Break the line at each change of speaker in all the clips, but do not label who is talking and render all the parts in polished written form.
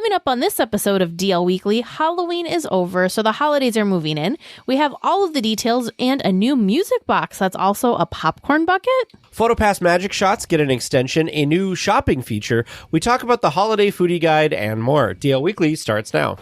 Coming up on this episode of DL Weekly, Halloween is over, so the holidays are moving in. We have all of the details and a new music box that's also a popcorn bucket.
PhotoPass Magic Shots get an extension, a new shopping feature. We talk about the holiday foodie guide and more. DL Weekly starts now.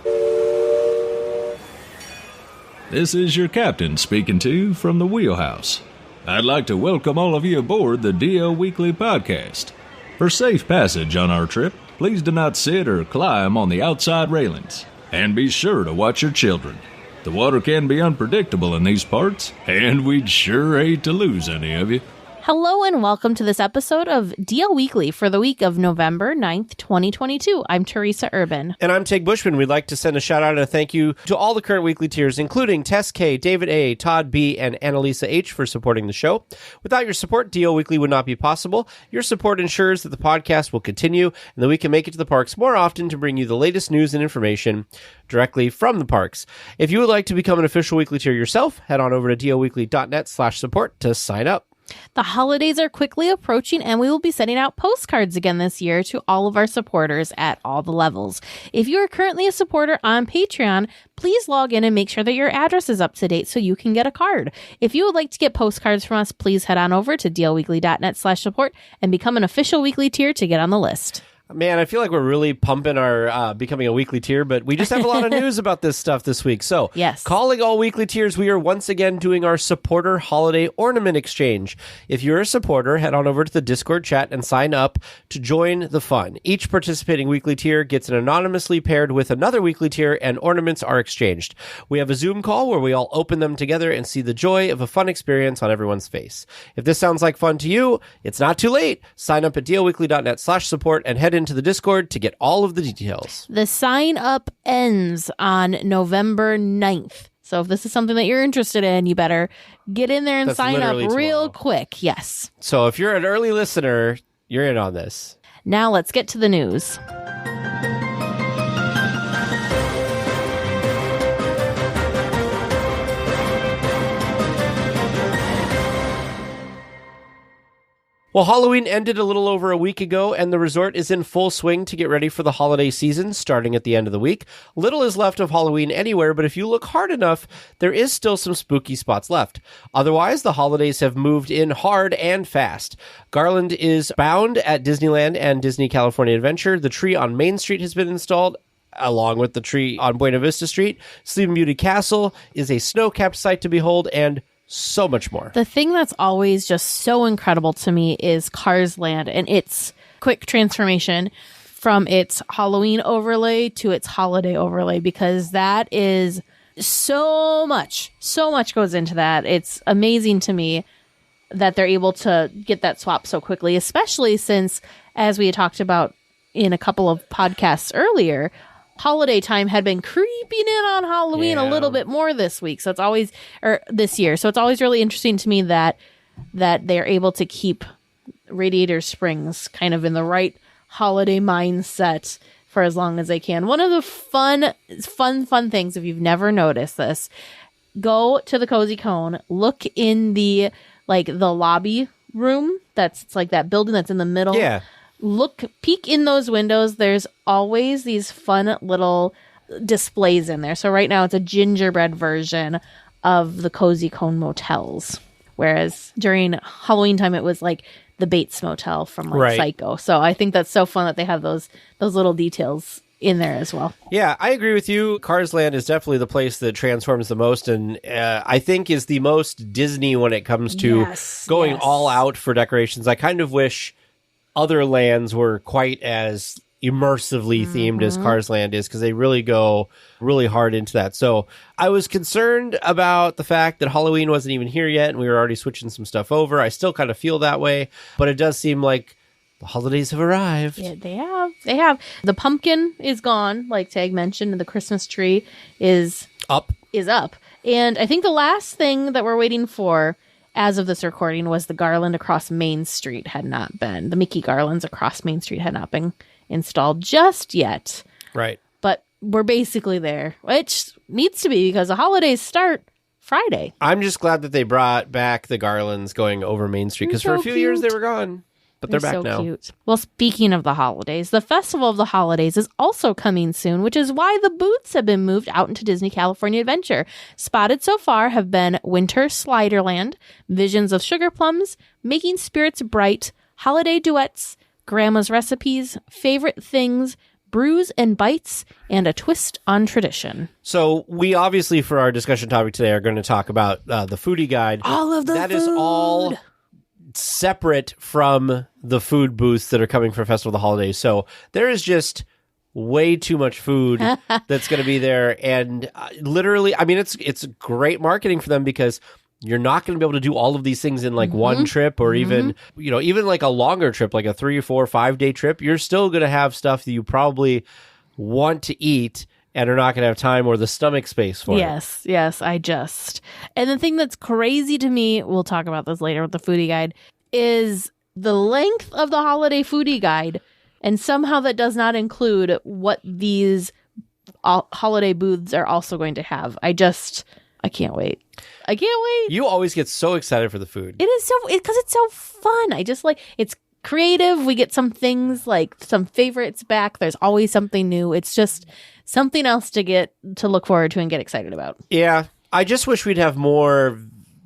This is your captain speaking to you from the wheelhouse. I'd like to welcome all of you aboard the DL Weekly podcast. For safe passage on our trip, please do not sit or climb on the outside railings. And be sure to watch your children. The water can be unpredictable in these parts, and we'd sure hate to lose any of you.
Hello and welcome to this episode of DL Weekly for the week of November 9th, 2022. I'm Teresa Urban.
And I'm Tig Bushman. We'd like to send a shout out and a thank you to all the current weekly tiers, including Tess K, David A, Todd B, and Annalisa H for supporting the show. Without your support, DL Weekly would not be possible. Your support ensures that the podcast will continue and that we can make it to the parks more often to bring you the latest news and information directly from the parks. If you would like to become an official weekly tier yourself, head on over to dlweekly.net/support to sign up.
The holidays are quickly approaching, and we will be sending out postcards again this year to all of our supporters at all the levels. If you are currently a supporter on Patreon, please log in and make sure that your address is up to date so you can get a card. If you would like to get postcards from us, please head on over to dlweekly.net/support and become an official weekly tier to get on the list.
Man, I feel like we're really pumping our becoming a weekly tier, but we just have a lot of news about this stuff this week. So,
yes.
Calling all weekly tiers, we are once again doing our supporter holiday ornament exchange. If you're a supporter, head on over to the Discord chat and sign up to join the fun. Each participating weekly tier gets an anonymously paired with another weekly tier, and ornaments are exchanged. We have a Zoom call where we all open them together and see the joy of a fun experience on everyone's face. If this sounds like fun to you, it's not too late. Sign up at dlweekly.net/support and head into the Discord to get all of the details.
The sign up ends on November 9th. So if this is something that you're interested in, you better get in there and sign up real quick. Yes.
So if you're an early listener, you're in on this.
Now let's get to the news.
Well, Halloween ended a little over a week ago, and the resort is in full swing to get ready for the holiday season, starting at the end of the week. Little is left of Halloween anywhere, but if you look hard enough, there is still some spooky spots left. Otherwise, the holidays have moved in hard and fast. Garland is bound at Disneyland and Disney California Adventure. The tree on Main Street has been installed, along with the tree on Buena Vista Street. Sleeping Beauty Castle is a snow-capped sight to behold, and so much more.
The thing that's always just so incredible to me is Cars Land and its quick transformation from its Halloween overlay to its holiday overlay, because that is so much goes into that. It's amazing to me that they're able to get that swap so quickly, especially since, as we had talked about in a couple of podcasts earlier, holiday time had been creeping in on Halloween a little bit more this week. So it's always, or this year. So it's always really interesting to me that they're able to keep Radiator Springs kind of in the right holiday mindset for as long as they can. One of the fun things, if you've never noticed this, go to the Cozy Cone, look in the lobby room. It's like that building that's in the middle.
Yeah.
Peek in those windows. There's always these fun little displays in there. So right now it's a gingerbread version of the Cozy Cone motels. Whereas during Halloween time, it was like the Bates Motel from Psycho. So I think that's so fun that they have those little details in there as well.
Yeah, I agree with you. Cars Land is definitely the place that transforms the most, and I think is the most Disney when it comes to going all out for decorations. I kind of wish other lands were quite as immersively themed as Cars Land is, because they really go really hard into that. So I was concerned about the fact that Halloween wasn't even here yet, and we were already switching some stuff over. I still kind of feel that way, but it does seem like the holidays have arrived.
Yeah, they have. The pumpkin is gone, like Tag mentioned, and the Christmas tree is up. And I think the last thing that we're waiting for, as of this recording, was the garland across Main Street the Mickey garlands across Main Street had not been installed just yet.
Right.
But we're basically there, which needs to be, because the holidays start Friday.
I'm just glad that they brought back the garlands going over Main Street, because for a few years they were gone. but they're back
so
now.
Cute. Well, speaking of the holidays, the Festival of the Holidays is also coming soon, which is why the booths have been moved out into Disney California Adventure. Spotted so far have been Winter Sliderland, Visions of Sugar Plums, Making Spirits Bright, Holiday Duets, Grandma's Recipes, Favorite Things, Brews and Bites, and A Twist on Tradition.
So we obviously, for our discussion topic today, are going to talk about the foodie guide.
All of the
That
food.
is all separate from the food booths that are coming for Festival of the Holidays. So there is just way too much food that's going to be there. And literally, I mean, it's great marketing for them because you're not going to be able to do all of these things in like one trip or even like a longer trip, like a 3, 4, 5 day trip. You're still going to have stuff that you probably want to eat and are not going to have time or the stomach space for it.
Yes, And the thing that's crazy to me, we'll talk about this later with the foodie guide, is the length of the holiday foodie guide. And somehow that does not include what these holiday booths are also going to have. I can't wait.
You always get so excited for the food.
It is because it's so fun. I just it's creative. We get some things like some favorites back. There's always something new. It's just something else to look forward to and get excited about.
Yeah. I just wish we'd have more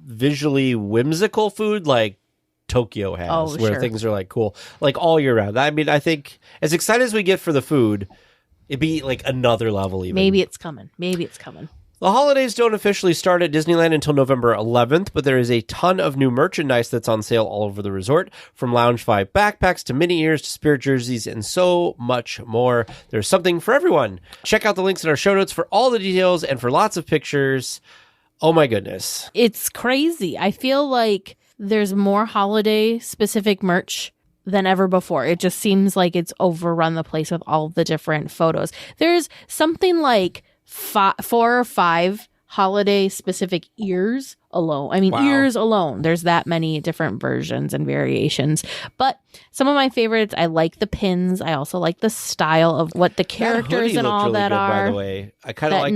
visually whimsical food like Tokyo has, where things are like cool, like all year round. I mean, I think as excited as we get for the food, it'd be like another level even.
Maybe it's coming.
The holidays don't officially start at Disneyland until November 11th, but there is a ton of new merchandise that's on sale all over the resort, from Lounge 5 backpacks to mini ears to spirit jerseys and so much more. There's something for everyone. Check out the links in our show notes for all the details and for lots of pictures. Oh my goodness.
It's crazy. I feel like there's more holiday specific merch than ever before. It just seems like it's overrun the place with all the different photos. There's something like 4 or 5 holiday specific ears alone. I mean, ears alone. There's that many different versions and variations. But some of my favorites, I like the pins. I also like the style of what the characters and all
really
that
good,
are.
By the way, I kind of like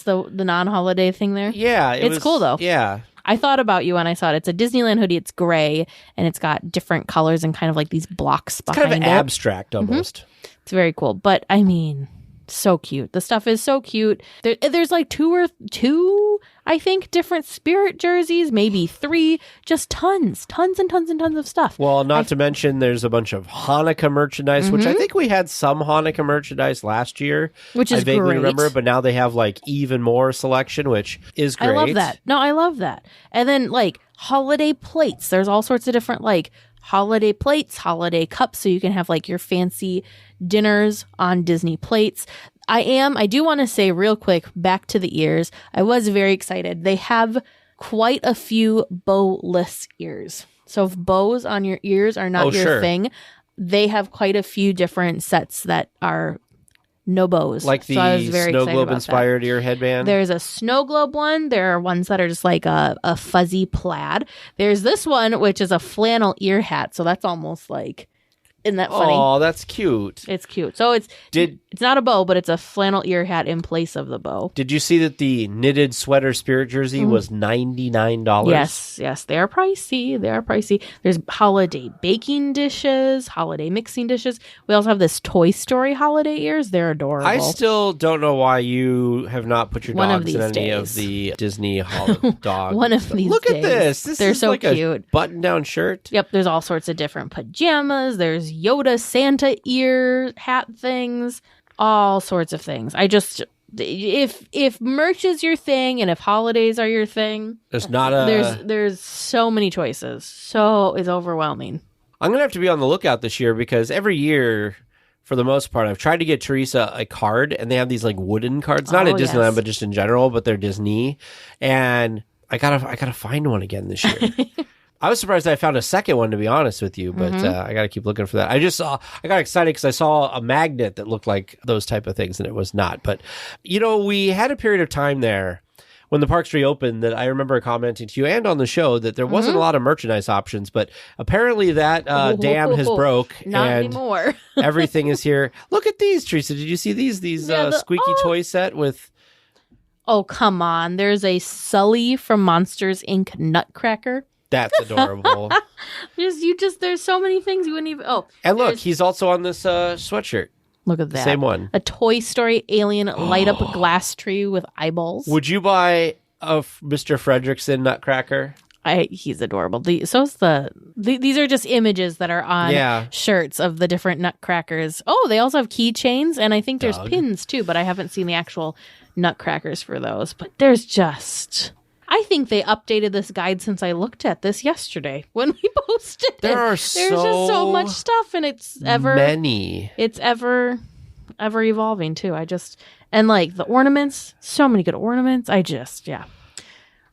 the non-holiday thing there.
Yeah,
it's cool though.
Yeah.
I thought about you when I saw it. It's a Disneyland hoodie. It's gray and it's got different colors and kind of like these blocks behind it.
Kind of abstract almost.
It's very cool. But I mean, so cute. The stuff is so cute. There's like two, I think, different spirit jerseys, maybe 3, just tons and tons of stuff.
Well, not to mention there's a bunch of Hanukkah merchandise, which I think we had some Hanukkah merchandise last year.
Which is
I vaguely
great.
remember, but now they have like even more selection, which is great.
I love that. No, I love that. And then like holiday plates. There's all sorts of different like holiday plates, holiday cups, so you can have like your fancy dinners on Disney plates. I do want to say real quick, back to the ears. I was very excited. They have quite a few bow-less ears. So if bows on your ears are not your thing, they have quite a few different sets that are no bows.
Like the snow globe inspired ear headband.
There's a snow globe one. There are ones that are just like a fuzzy plaid. There's this one, which is a flannel ear hat. So that's almost like, isn't that funny?
Oh, that's cute.
It's cute. So it's not a bow, but it's a flannel ear hat in place of the bow.
Did you see that the knitted sweater spirit jersey was $99?
Yes. They are pricey. There's holiday baking dishes, holiday mixing dishes. We also have this Toy Story holiday ears. They're adorable.
I still don't know why you have not put your dogs in any of the Disney dog.
One of these
Look
days.
at this. This is
so
like
cute.
A button-down shirt.
Yep, there's all sorts of different pajamas. There's Yoda Santa ear hat things, all sorts of things. I just, if merch is your thing and if holidays are your thing, there's so many choices. So it's overwhelming.
I'm gonna have to be on the lookout this year because every year, for the most part, I've tried to get Teresa a card, and they have these like wooden cards, not at Disneyland, but just in general. But they're Disney, and I gotta find one again this year. I was surprised I found a second one, to be honest with you, but I got to keep looking for that. I got excited because I saw a magnet that looked like those type of things, and it was not. But, we had a period of time there when the parks reopened that I remember commenting to you and on the show that there wasn't a lot of merchandise options, but apparently that dam has broke.
Not
and
anymore.
Everything is here. Look at these, Teresa. Did you see these? These squeaky toy set with...
Oh, come on. There's a Sully from Monsters, Inc. Nutcracker.
That's adorable.
There's so many things you wouldn't even. Oh,
and look, he's also on this sweatshirt.
Look at that.
Same one.
A Toy Story alien light up glass tree with eyeballs.
Would you buy a Mr. Fredrickson Nutcracker?
He's adorable. These are just images that are on shirts of the different Nutcrackers. Oh, they also have keychains, and I think there's pins too, but I haven't seen the actual Nutcrackers for those. But I think they updated this guide since I looked at this yesterday when we posted it.
There's just
so much stuff, and it's ever evolving too. And like the ornaments, so many good ornaments.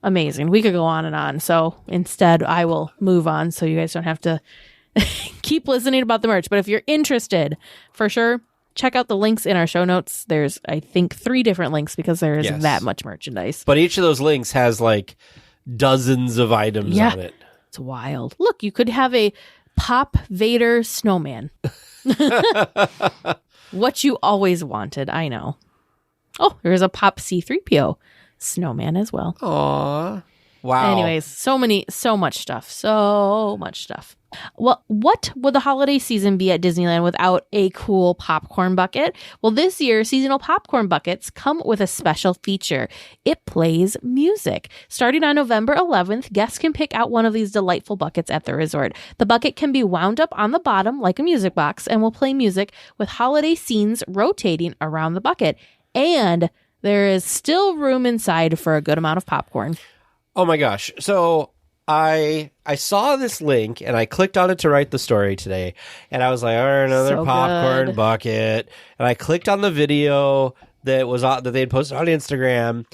Amazing. We could go on and on. So instead, I will move on so you guys don't have to keep listening about the merch. But if you're interested, for sure, check out the links in our show notes. There's, I think, 3 different links because there is that much merchandise.
But each of those links has like dozens of items on it.
It's wild. Look, you could have a Pop Vader snowman. What you always wanted. I know. Oh, there's a Pop C-3PO snowman as well.
Aww. Wow.
Anyways, so much stuff. Well, what would the holiday season be at Disneyland without a cool popcorn bucket? Well, this year, seasonal popcorn buckets come with a special feature. It plays music. Starting on November 11th, guests can pick out one of these delightful buckets at the resort. The bucket can be wound up on the bottom like a music box and will play music with holiday scenes rotating around the bucket. And there is still room inside for a good amount of popcorn.
Oh my gosh. So I saw this link and I clicked on it to write the story today. And I was like, all right, another popcorn bucket. And I clicked on the video that they had posted on Instagram.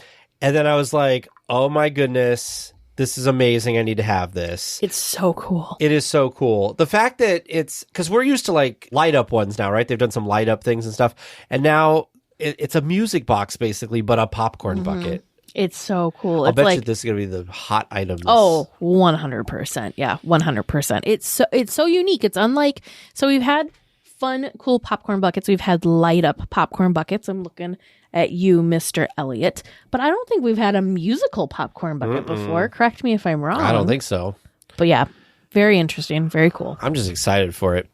And then I was like, oh my goodness, this is amazing. I need to have this.
It's so cool.
It is so cool. The fact that it's, because we're used to like light up ones now, right? They've done some light up things and stuff. And now it's a music box basically, but a popcorn bucket.
It's so cool.
I'll bet you this is going to be the hot item.
Oh, 100%. Yeah, 100%. It's so unique. It's unlike, so we've had fun, cool popcorn buckets. We've had light up popcorn buckets. I'm looking at you, Mr. Elliott. But I don't think we've had a musical popcorn bucket before. Correct me if I'm wrong.
I don't think so.
But yeah. Very interesting. Very cool.
I'm just excited for it.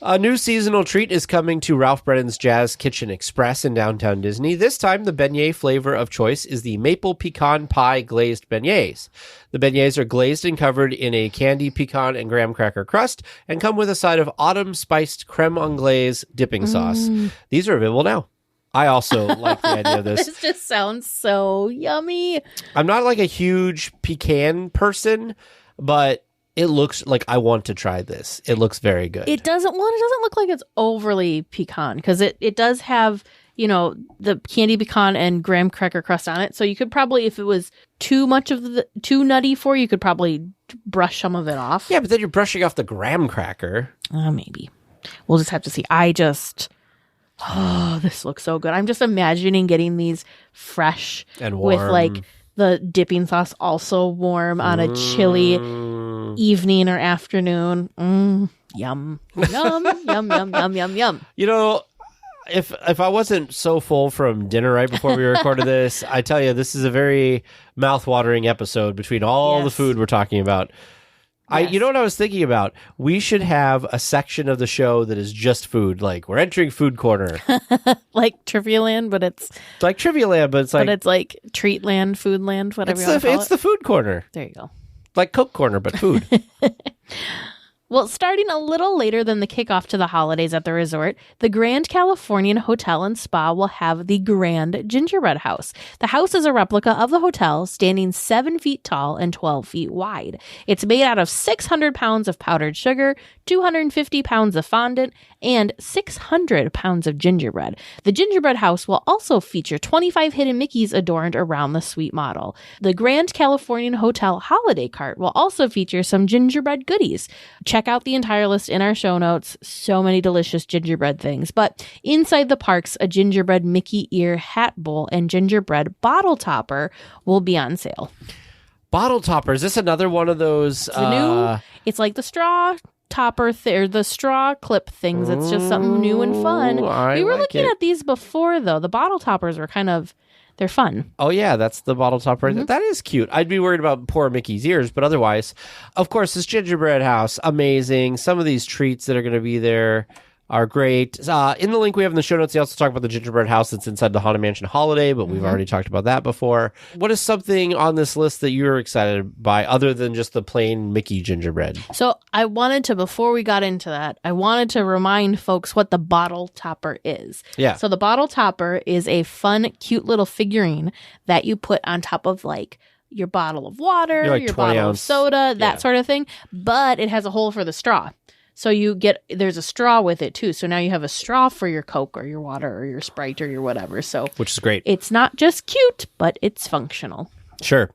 A new seasonal treat is coming to Ralph Brennan's Jazz Kitchen Express in downtown Disney. This time, the beignet flavor of choice is the maple pecan pie glazed beignets. The beignets are glazed and covered in a candy pecan and graham cracker crust and come with a side of autumn spiced creme anglaise dipping sauce. These are available now. I also like the idea of this.
This just sounds so yummy.
I'm not like a huge pecan person, but it looks like I want to try this. It looks very good.
It doesn't look like it's overly pecan because it does have, the candy pecan and graham cracker crust on it. So you could probably, if it was too nutty for you, could probably brush some of it off.
Yeah, but then you're brushing off the graham cracker.
Maybe. We'll just have to see. This looks so good. I'm just imagining getting these fresh
and warm
with like the dipping sauce also warm on a chilly evening or afternoon. Yum. Yum, yum, yum, yum, yum, yum.
If I wasn't so full from dinner right before we recorded this, I tell you, this is a very mouth-watering episode between all the food we're talking about. Yes. You know what I was thinking about? We should have a section of the show that is just food. Like, we're entering food corner.
Like Trivia Land, but it's
like Trivia Land, but it's like...
But it's like Treat Land, Food Land, whatever you want to call it.
It's the food corner.
There you go.
Like Coke corner, but food.
Well, starting a little later than the kickoff to the holidays at the resort, the Grand Californian Hotel and Spa will have the Grand Gingerbread House. The house is a replica of the hotel, standing 7 feet tall and 12 feet wide. It's made out of 600 pounds of powdered sugar, 250 pounds of fondant, and 600 pounds of gingerbread. The gingerbread house will also feature 25 hidden Mickeys adorned around the suite model. The Grand Californian Hotel holiday cart will also feature some gingerbread goodies. Check out the entire list in our show notes. So many delicious gingerbread things. But inside the parks, a gingerbread Mickey ear hat bowl and gingerbread bottle topper will be on sale.
Bottle topper. Is this another one of those?
It's like the straw topper or the straw clip things. It's just something new and fun. We were looking at these before, though. The bottle toppers were They're fun.
Oh, yeah, that's the bottle top right there. That is cute. I'd be worried about poor Mickey's ears, but otherwise, of course, this gingerbread house, amazing. Some of these treats that are going to be there are great. In the link we have in the show notes, they also talk about the gingerbread house that's inside the Haunted Mansion Holiday, but we've already talked about that before. What is something on this list that you're excited by other than just the plain Mickey gingerbread?
So I wanted to, before we got into that, I wanted to remind folks what the bottle topper is.
Yeah.
So the bottle topper is a fun, cute little figurine that you put on top of like your bottle of water,
Like
your
20
bottle
ounce.
of soda, that
Yeah.
sort of thing. But it has a hole for the straw. So there's a straw with it too. So now you have a straw for your Coke or your water or your Sprite or your whatever. So
Which is great.
it's not just cute, but it's functional.
Sure.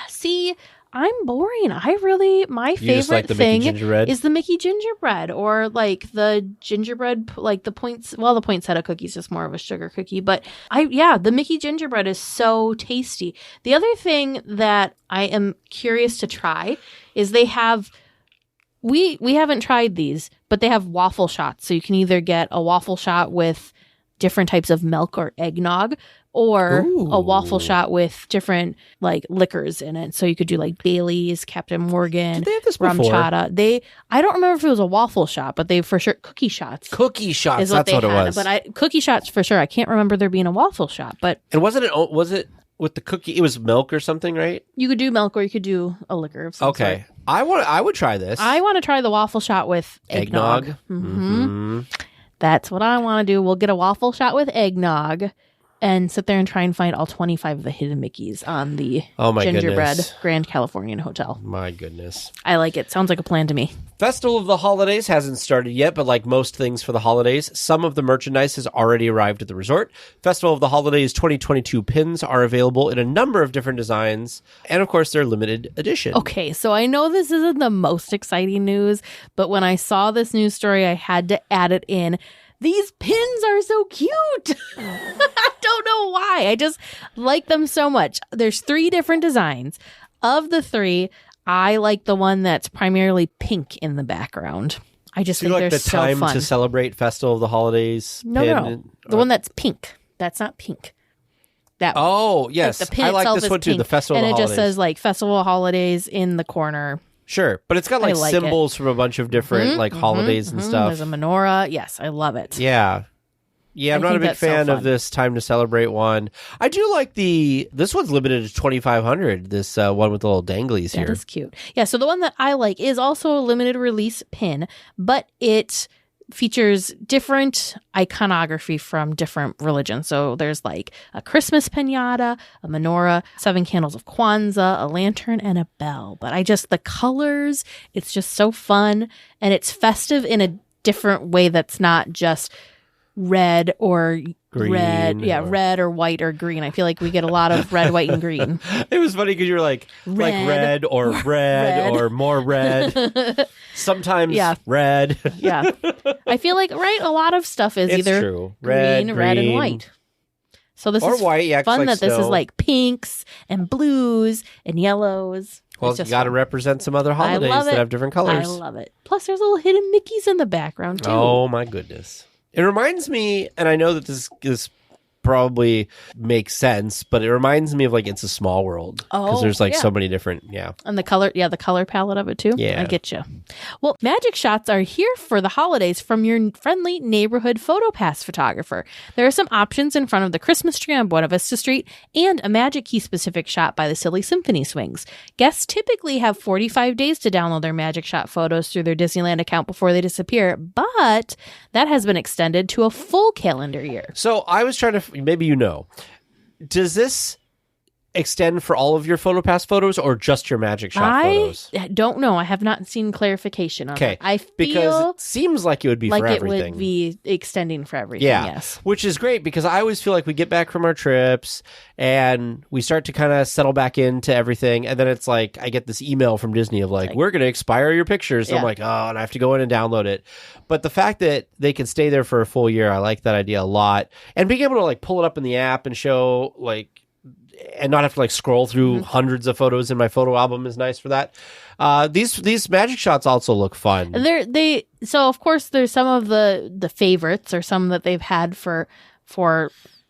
See, I'm boring. My
You just like
favorite
the
thing
Mickey gingerbread?
is the Mickey gingerbread or like the gingerbread, like the points. Well, the poinsettia cookie is just more of a sugar cookie, but the Mickey gingerbread is so tasty. The other thing that I am curious to try is they have. We haven't tried these, but they have waffle shots. So you can either get a waffle shot with different types of milk or eggnog, or a waffle shot with different like liquors in it. So you could do like Bailey's, Captain Morgan,
Did they have this
rum
before?
chata. I don't remember if it was a waffle shot, but they for sure cookie shots.
Cookie shots,
Is what
that's
they
what it
had.
was.
But cookie shots for sure. I can't remember there being a waffle shot, but
And was it with the cookie? It was milk or something, right?
you could do milk or you could do a liquor of some
Okay.
sort.
I would try this.
I want to try the waffle shot with eggnog.
Mm-hmm.
That's what I want to do. We'll get a waffle shot with eggnog and sit there and try and find all 25 of the hidden Mickeys on the gingerbread
goodness.
Grand Californian Hotel.
My goodness.
I like it. Sounds like a plan to me.
Festival of the Holidays hasn't started yet, but like most things for the holidays, some of the merchandise has already arrived at the resort. Festival of the Holidays 2022 pins are available in a number of different designs, and of course, they're limited edition.
Okay, so I know this isn't the most exciting news, but when I saw this news story, I had to add it in. These pins are so cute. I don't know why. I just like them so much. There's 3 different designs. Of the 3, I like the one that's primarily pink in the background. I just
Do you
think
like
they're
the
so
time
fun.
to celebrate Festival of the Holidays
No. The one that's pink. That's not pink. That one.
Oh, yes.
Like the pin
I like
itself
this
is
one too,
pink,
the Festival
and
of the
it
Holidays.
just says like Festival of Holidays in the corner.
Sure, but it's got like,
I like
symbols from a bunch of different like holidays and stuff.
There's a menorah. Yes, I love it.
Yeah. Yeah, I'm
I
not a
think
big
that's so
fan of
fun.
this time to celebrate one. I do like this one's limited to 2,500, this one with the little danglies
That
here.
is cute. Yeah, so the one that I like is also a limited release pin, but it features different iconography from different religions. So there's like a Christmas piñata, a menorah, 7 candles of Kwanzaa, a lantern, and a bell. But the colors, it's just so fun, and it's festive in a different way that's not just red or
Green
red or white or green. I feel like we get a lot of red, white, and green.
It was funny because you were like red or red or more red. Sometimes red.
Yeah. I feel like, right, a lot of stuff is
It's
either
true.
red, and white. So this
Or
is
white, yeah, 'cause
fun
like
that this is
snow.
like pinks and blues and yellows.
Well,
It's
you
just
got to
fun.
represent some other holidays
love
that
it.
have different
I
colors.
love it. Plus, there's little hidden Mickeys in the background, too.
Oh, my goodness. It reminds me, and I know that this probably makes sense, but it reminds me of like It's a Small World. Because there's like so many different,
And the color palette of it too.
Yeah.
I get you. Well, magic shots are here for the holidays from your friendly neighborhood PhotoPass photographer. There are some options in front of the Christmas tree on Buena Vista Street and a Magic Key specific shot by the Silly Symphony Swings. Guests typically have 45 days to download their magic shot photos through their Disneyland account before they disappear, but that has been extended to a full calendar year.
So I was trying to, maybe you know, does this extend for all of your PhotoPass photos or just your magic shot photos?
I don't know. I have not seen clarification on
Okay,
that. I
because
feel
it seems like it would be
like
for
it
everything.
would be extending for everything.
Yeah,
Yes.
which is great because I always feel like we get back from our trips and we start to kind of settle back into everything, and then it's like I get this email from Disney of like we're going to expire your pictures. So I'm like, oh, and I have to go in and download it. But the fact that they can stay there for a full year, I like that idea a lot. And being able to like pull it up in the app and show like, and not have to like scroll through hundreds of photos in my photo album is nice for that. These magic shots also look fun.
So of course there's some of the favorites or some that they've had for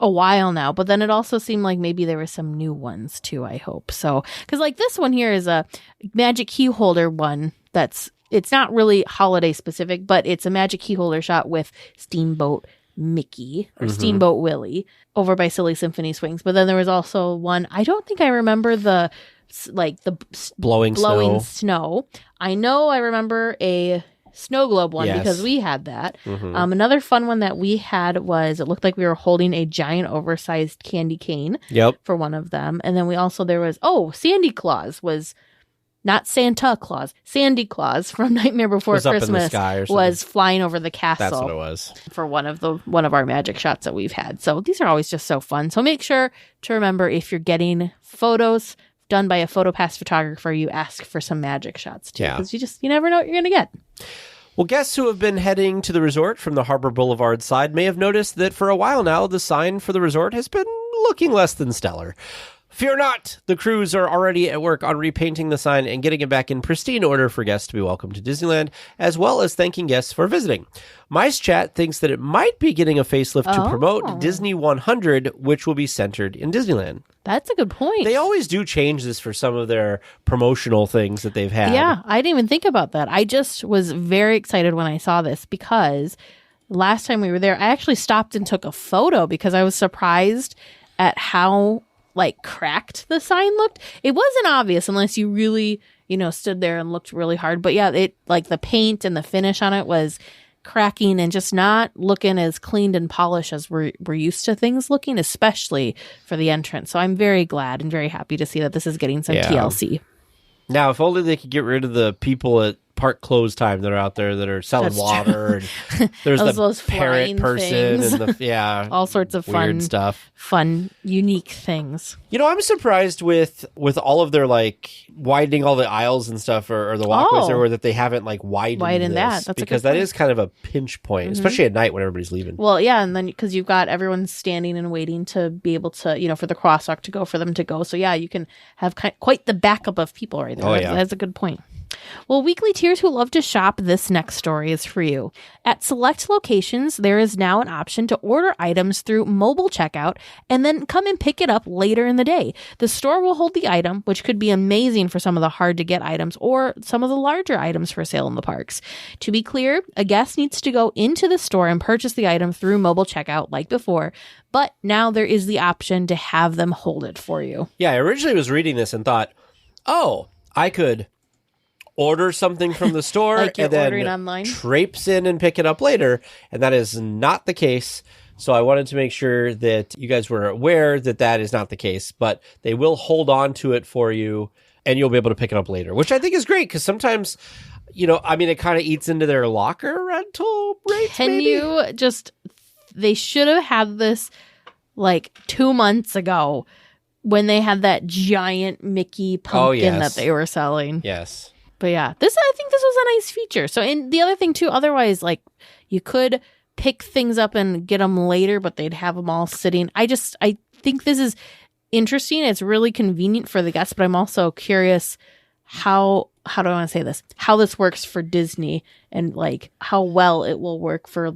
a while now, but then it also seemed like maybe there were some new ones too, I hope. So, because like this one here is a magic key holder one it's not really holiday specific, but it's a magic key holder shot with Steamboat Mickey or Steamboat Willie over by Silly Symphony Swings. But then there was also one, I don't think I remember the blowing snow. I know I remember a snow globe one because we had that. Another fun one that we had was, it looked like we were holding a giant oversized candy cane for one of them. And then there was Sandy Claus was not Santa Claus. Sandy Claus from Nightmare Before Christmas was flying over the castle.
That's what it was.
For one of our magic shots that we've had. So these are always just so fun. So make sure to remember, if you're getting photos done by a PhotoPass photographer, you ask for some magic shots too. Because you never know what you're going to get.
Well, guests who have been heading to the resort from the Harbor Boulevard side may have noticed that for a while now, the sign for the resort has been looking less than stellar. Fear not! The crews are already at work on repainting the sign and getting it back in pristine order for guests to be welcome to Disneyland, as well as thanking guests for visiting. Mice Chat thinks that it might be getting a facelift to promote Disney 100, which will be centered in Disneyland.
That's a good point.
They always do change this for some of their promotional things that they've had.
Yeah, I didn't even think about that. I just was very excited when I saw this because last time we were there, I actually stopped and took a photo because I was surprised at how cracked the sign looked. It wasn't obvious unless you really, stood there and looked really hard. But yeah, it the paint and the finish on it was cracking and just not looking as cleaned and polished as we're used to things looking, especially for the entrance. So I'm very glad and very happy to see that this is getting some TLC.
Now, if only they could get rid of the people at park close time that are out there that are selling water. And there's those parrot person
things.
And
all sorts of
weird stuff.
Fun, unique things.
I'm surprised with all of their widening all the aisles and stuff or the walkways there, that they haven't widened
that. That's
because that is kind of a pinch point, especially at night when everybody's leaving.
Well, yeah, and then because you've got everyone standing and waiting to be able to, for the crosswalk to go, for them to go. So yeah, you can have quite the backup of people right there. That's a good point. Well, weekly tiers who love to shop, this next story is for you. At select locations, there is now an option to order items through mobile checkout and then come and pick it up later in the day. The store will hold the item, which could be amazing for some of the hard-to-get items or some of the larger items for sale in the parks. To be clear, a guest needs to go into the store and purchase the item through mobile checkout like before, but now there is the option to have them hold it for you.
Yeah, I originally was reading this and thought, I could order something from the store and then online, traipse in and pick it up later. And that is not the case. So I wanted to make sure that you guys were aware that that is not the case, but they will hold on to it for you and you'll be able to pick it up later, which I think is great because sometimes, it kind of eats into their locker rental rates. They should have had this 2 months ago when they had that giant Mickey pumpkin that they were selling. Yes.
But yeah, I think this was a nice feature. So, and the other thing too, otherwise, you could pick things up and get them later, but they'd have them all sitting. I think this is interesting. It's really convenient for the guests, but I'm also curious how do I want to say this? How this works for Disney and how well it will work for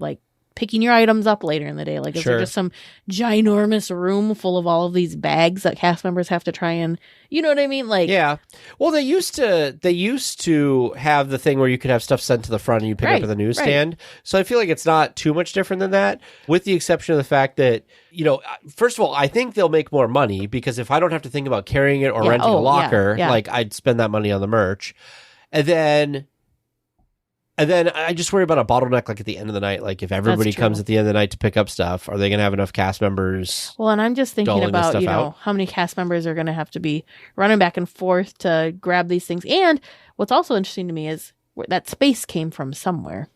picking your items up later in the day. Is there just some ginormous room full of all of these bags that cast members have to try and, you know what I mean?
Yeah. Well, they used to have the thing where you could have stuff sent to the front and you pick up at the newsstand. Right. So I feel like it's not too much different than that, with the exception of the fact that, first of all, I think they'll make more money because if I don't have to think about carrying it or renting a locker, I'd spend that money on the merch. And then I just worry about a bottleneck at the end of the night. If everybody comes at the end of the night to pick up stuff, are they going to have enough cast members?
Well, and I'm just thinking about, how many cast members are going to have to be running back and forth to grab these things. And what's also interesting to me is that space came from somewhere.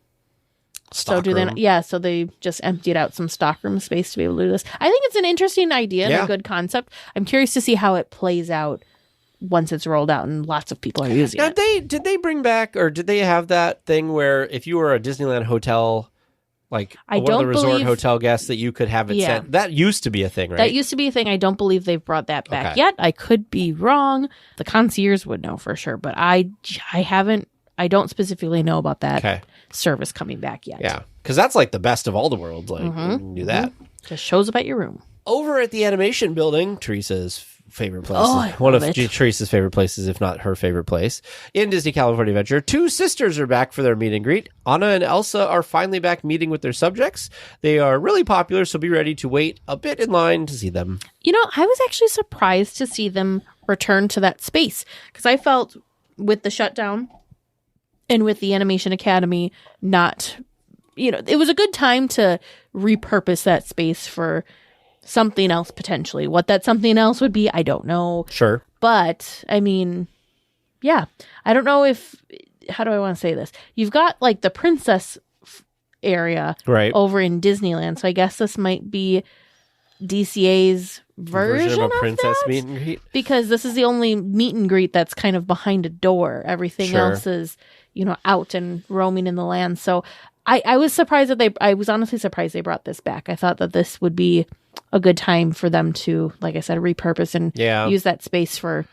So they just emptied out some stockroom space to be able to do this. I think it's an interesting idea and a good concept. I'm curious to see how it plays out once it's rolled out and lots of people are using it.
Did they bring back, or did they have that thing where if you were a Disneyland hotel, one of the resort hotel guests, that you could have it sent? That used to be a thing, right?
That used to be a thing. I don't believe they've brought that back yet. I could be wrong. The concierge would know for sure, but I don't specifically know about that service coming back yet.
Yeah, because that's the best of all the worlds. You can do that.
Just shows up at your room.
Over at the animation building, Teresa's favorite place.
One of
Teresa's favorite places, if not her favorite place. In Disney California Adventure, two sisters are back for their meet and greet. Anna and Elsa are finally back meeting with their subjects. They are really popular, so be ready to wait a bit in line to see them.
I was actually surprised to see them return to that space because I felt with the shutdown and with the Animation Academy not, it was a good time to repurpose that space for something else potentially. What that something else would be, I don't know.
Sure.
But, I don't know if, how do I want to say this? You've got, like, the princess area over in Disneyland, so I guess this might be DCA's version of a princess
meet and greet.
Because this is the only meet and greet that's kind of behind a door. Everything else is, out and roaming in the land. So I was surprised I was honestly surprised they brought this back. I thought that this would be a good time for them to, like I said, repurpose and use that space for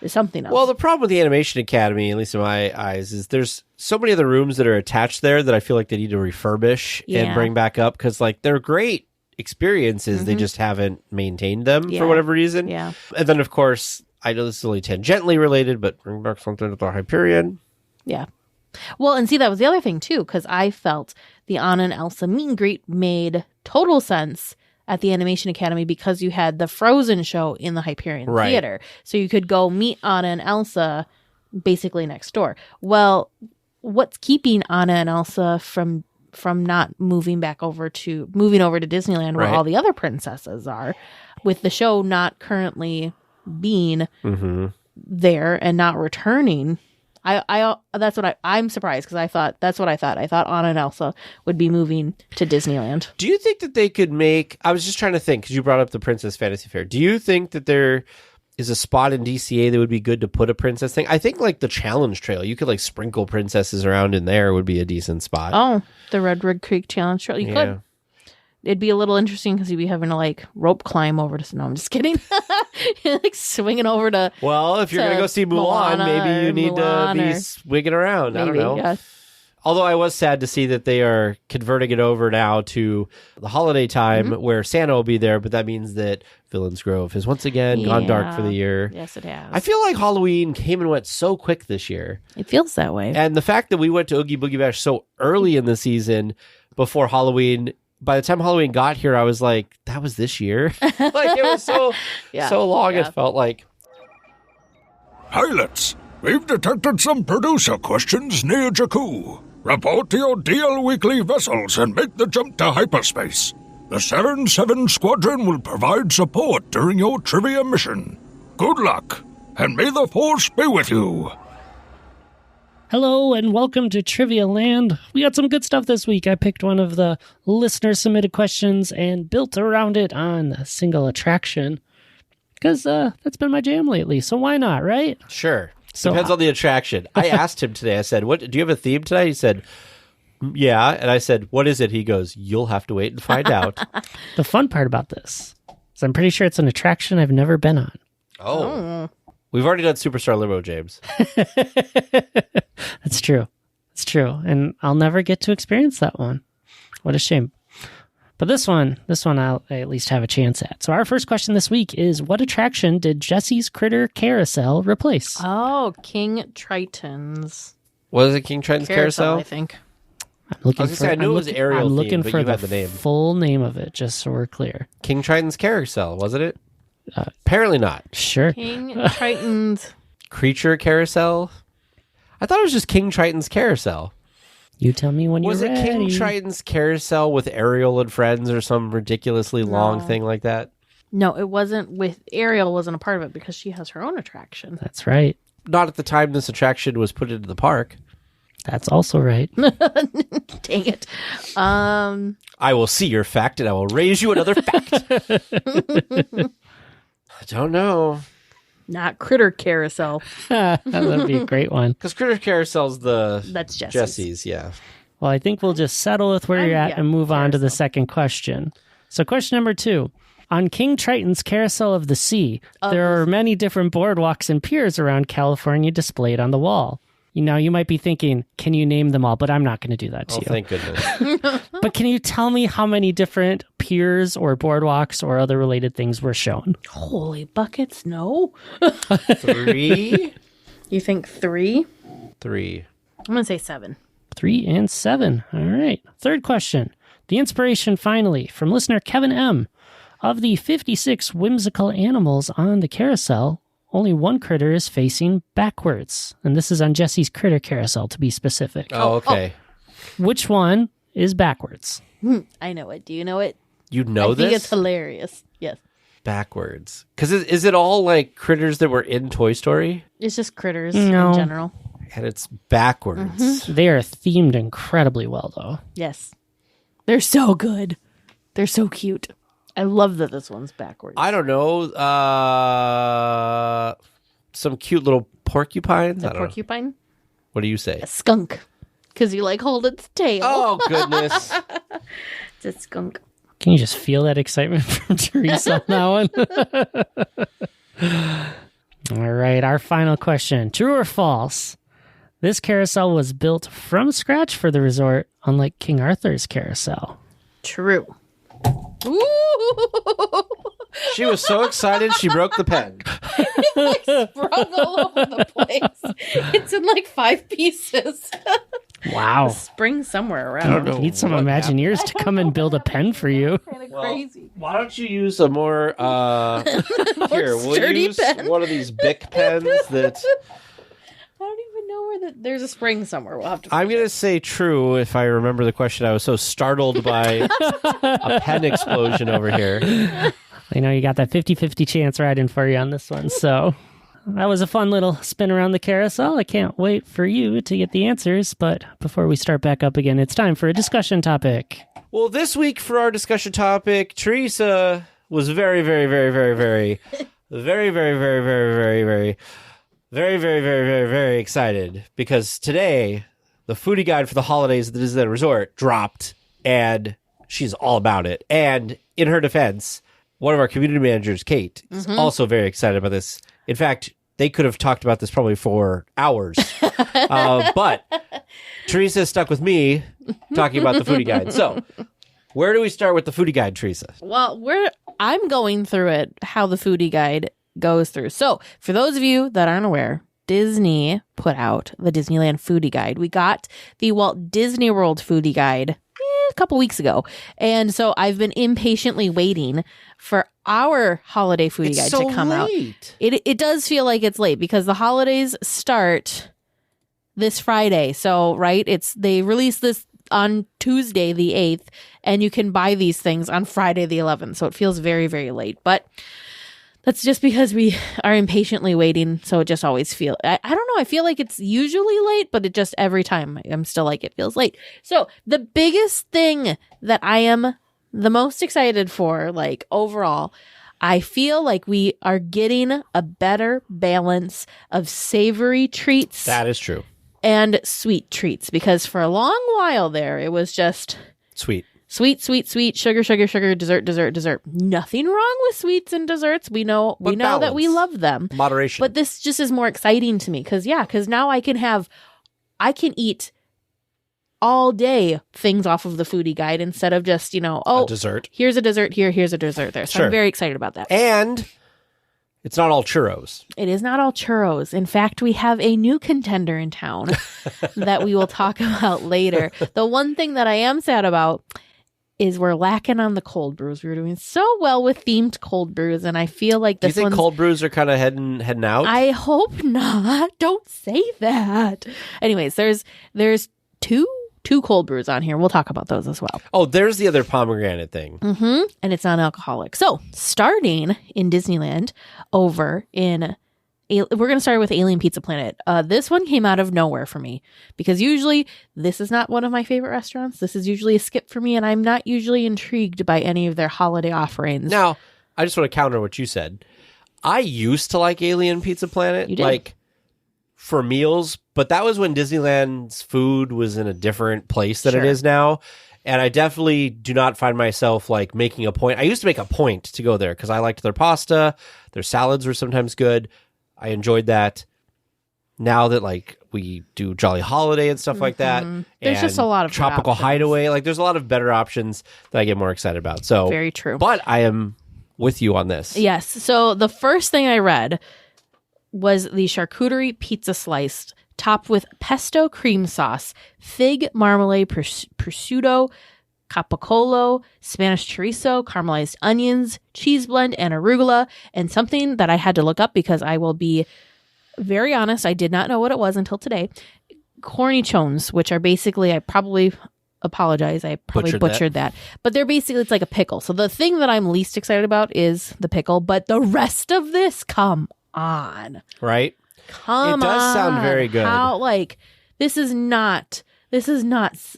something else.
Well, the problem with the Animation Academy, at least in my eyes, is there's so many of the rooms that are attached there that I feel like they need to refurbish and bring back up because, like, they're great experiences. They just haven't maintained them for whatever reason.
Yeah.
And then, of course, I know this is only tangentially related, but bring back something at the Hyperion.
Yeah. Well, and see, that was the other thing, too, because I felt the Anna and Elsa meet and greet made total sense at the Animation Academy because you had the Frozen show in the Hyperion Theater. So you could go meet Anna and Elsa basically next door. Well, what's keeping Anna and Elsa from not moving over to Disneyland where all the other princesses are, with the show not currently being there and not returning? I'm surprised because I thought Anna and Elsa would be moving to Disneyland.
Do you think that they could make, I was just trying to think because you brought up the Princess Fantasy Fair. Do you think that there is a spot in DCA that would be good to put a princess thing? I think like the Challenge Trail, you could like sprinkle princesses around in there would be a decent spot.
Oh, the Red Rig Creek Challenge Trail. You could. It'd be a little interesting because you'd be having to like rope climb over to. No, I'm just kidding. You're like swinging over to.
Well, if you're gonna go see Mulan, maybe you need to be swinging around. Maybe, I don't know. Yeah. Although I was sad to see that they are converting it over now to the holiday time where Santa will be there, but that means that Villains Grove has once again gone dark for the year.
Yes, it has.
I feel like Halloween came and went so quick this year.
It feels that way.
And the fact that we went to Oogie Boogie Bash so early in the season before Halloween, by the time Halloween got here, I was like, that was this year? Like, it was so long, it felt like.
Pilots, we've detected some producer questions near Jakku. Report to your DLWeekly vessels and make the jump to hyperspace. The 7-7 Squadron will provide support during your trivia mission. Good luck, and may the Force be with you.
Hello and welcome to Trivia Land. We got some good stuff this week. I picked one of the listener-submitted questions and built around it on a single attraction because that's been my jam lately, so why not, right?
Sure. So, depends on the attraction. I asked him today, I said, "What? Do you have a theme today?" He said, "Yeah." And I said, "What is it?" He goes, "You'll have to wait and find out."
The fun part about this is I'm pretty sure it's an attraction I've never been on.
Oh. We've already done Superstar Limo, James.
That's true. It's true. And I'll never get to experience that one. What a shame. But this one I'll at least have a chance at. So our first question this week is, what attraction did Jesse's Critter Carousel replace?
Oh, King Triton's.
Was it King Triton's Carousel?
I think.
I knew it was Ariel
I'm looking
themed,
for
but the
full name of it, just so we're clear.
King Triton's Carousel, wasn't it? Apparently not.
Sure.
King Triton's
Creature Carousel? I thought it was just King Triton's Carousel.
You tell me when you're ready.
Was it King Triton's Carousel with Ariel and Friends or some ridiculously long thing like that?
No, it wasn't with Ariel wasn't a part of it because she has her own attraction.
That's right.
Not at the time this attraction was put into the park.
That's also right.
Dang it.
I will see your fact and I will raise you another fact. I don't know.
Not Critter Carousel.
That would be a great one.
Because Critter Carousel's
That's
Jesse's, yeah.
Well, I think we'll just settle with where you're at and move on to the second question. So question number 2. On King Triton's Carousel of the Sea, there are many different boardwalks and piers around California displayed on the wall. You might be thinking, can you name them all? But I'm not going to do that to you.
Thank goodness.
But can you tell me how many different piers or boardwalks or other related things were shown?
Holy buckets, no.
3?
You think 3?
3.
I'm going to say 7.
3 and 7. All right. Third question. The inspiration, finally, from listener Kevin M. Of the 56 whimsical animals on the carousel, only one critter is facing backwards. And this is on Jesse's critter carousel, to be specific.
Oh, okay.
Which one is backwards?
I know it. Do you know it?
You know
I
this?
think it's hilarious. Yes.
Backwards. Because is it all like critters that were in Toy Story?
It's just critters
No.
in general.
And it's backwards.
They are themed incredibly well, though.
Yes. They're so good. They're so cute. I love that this one's backwards.
I don't know. Some cute little porcupines. I
A
don't know.
porcupine?
What do you say?
A skunk. Because you like hold its tail.
Oh, goodness.
It's a skunk.
Can you just feel that excitement from Teresa on that one? All right, our final question. True or false? This carousel was built from scratch for the resort, unlike King Arthur's carousel.
True. Ooh!
She was so excited she broke the pen.
Sprung all over the place. It's in like 5 pieces.
Wow.
Spring somewhere around.
know.
Need some
what
Imagineers to come and build a pen for you.
Kind of crazy.
Why don't you use a more here, we'll
sturdy
use
pen.
one of these Bic pens that
I don't even know where there's a spring somewhere. We'll have to.
I'm going to say true if I remember the question. I was so startled by a pen explosion over here.
I know you got that 50-50 chance riding for you on this one, so that was a fun little spin around the carousel. I can't wait for you to get the answers, but before we start back up again, it's time for a discussion topic.
Well, this week for our discussion topic, Teresa was very, very, very, very, very, very, very, very, very, very, very, very, very, very, very, very excited because today the foodie guide for the holidays at the Disneyland Resort dropped, and she's all about it. And in her defense, one of our community managers, Kate, is also very excited about this. In fact, they could have talked about this probably for hours. But Teresa stuck with me talking about the foodie guide. So, where do we start with the foodie guide, Teresa?
Well, I'm going through it, how the foodie guide goes through. So, for those of you that aren't aware, Disney put out the Disneyland foodie guide. We got the Walt Disney World foodie guide a couple weeks ago. And so I've been impatiently waiting for our holiday foodie guide to come out. It does feel like it's late because the holidays start this Friday. So, right, they release this on Tuesday the 8th, and you can buy these things on Friday the 11th. So it feels very, very late. But that's just because we are impatiently waiting. So it just always feels, I don't know. I feel like it's usually late, but it just every time I'm still like, it feels late. So the biggest thing that I am the most excited for, like overall, I feel like we are getting a better balance of savory treats.
That is true.
And sweet treats, because for a long while there, it was just
Sweet,
sugar, dessert. Nothing wrong with sweets and desserts. We know that we love them.
moderation.
But this just is more exciting to me because now I can eat all day things off of the foodie guide instead of just,
a dessert.
Here's a dessert here, here's a dessert there. So
Sure.
I'm very excited about that.
And it's not all churros.
It is not all churros. In fact, we have a new contender in town that we will talk about later. The one thing that I am sad about is we're lacking on the cold brews. We were doing so well with themed cold brews, and I feel like
Do you
this
think
one's...
cold brews are kind of heading out?
I hope not. Don't say that. Anyways, there's two cold brews on here. We'll talk about those as well.
Oh, there's the other pomegranate thing.
Mm-hmm. And it's non-alcoholic. So starting in Disneyland over in... We're going to start with Alien Pizza Planet. This one came out of nowhere for me because usually this is not one of my favorite restaurants. This is usually a skip for me, and I'm not usually intrigued by any of their holiday offerings.
Now, I just want to counter what you said. I used to like Alien Pizza Planet,
You did?
like for meals, but that was when Disneyland's food was in a different place than
Sure.
it is now. And I definitely do not find myself like making a point. I used to make a point to go there because I liked their pasta. Their salads were sometimes good. I enjoyed that. Now that like we do Jolly Holiday and stuff like that.
There's just a lot of good
Tropical
options.
Hideaway. Like there's a lot of better options that I get more excited about. So
Very true.
But I am with you on this.
Yes. So the first thing I read was the charcuterie pizza slice topped with pesto cream sauce, fig marmalade, prosciutto, capicola, Spanish chorizo, caramelized onions, cheese blend, and arugula. And something that I had to look up because I will be very honest, I did not know what it was until today. Cornichones, which are basically, I probably apologize, I probably butchered that. But they're basically, it's like a pickle. So the thing that I'm least excited about is the pickle, but the rest of this, come on.
Right?
Come on.
It does sound very good.
How, like, this is not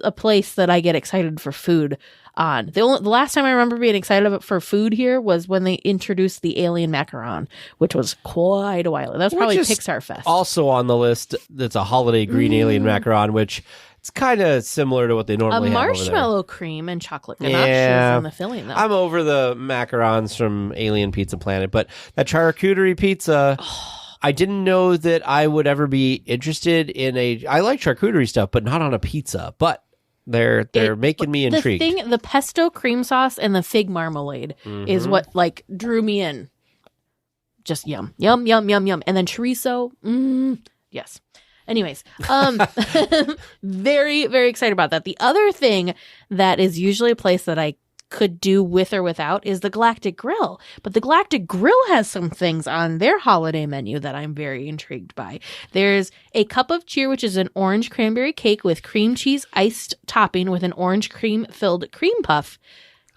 a place that I get excited for food on. The last time I remember being excited for food here was when they introduced the alien macaron, which was quite a while. That was probably Pixar Fest.
Also on the list, that's a holiday green alien macaron, which it's kind of similar to what they normally have over there.
Marshmallow cream and chocolate ganaches in the filling, though.
I'm over the macarons from Alien Pizza Planet, but that charcuterie pizza... I didn't know that I would ever be interested in I like charcuterie stuff, but not on a pizza. But they're making me intrigued.
The pesto cream sauce and the fig marmalade is what like drew me in. Just yum, yum, yum, yum, yum. And then chorizo. Yes. Anyways, very, very excited about that. The other thing that is usually a place that I could do with or without is the Galactic Grill. But the Galactic Grill has some things on their holiday menu that I'm very intrigued by. There's a cup of cheer, which is an orange cranberry cake with cream cheese iced topping with an orange cream filled cream puff,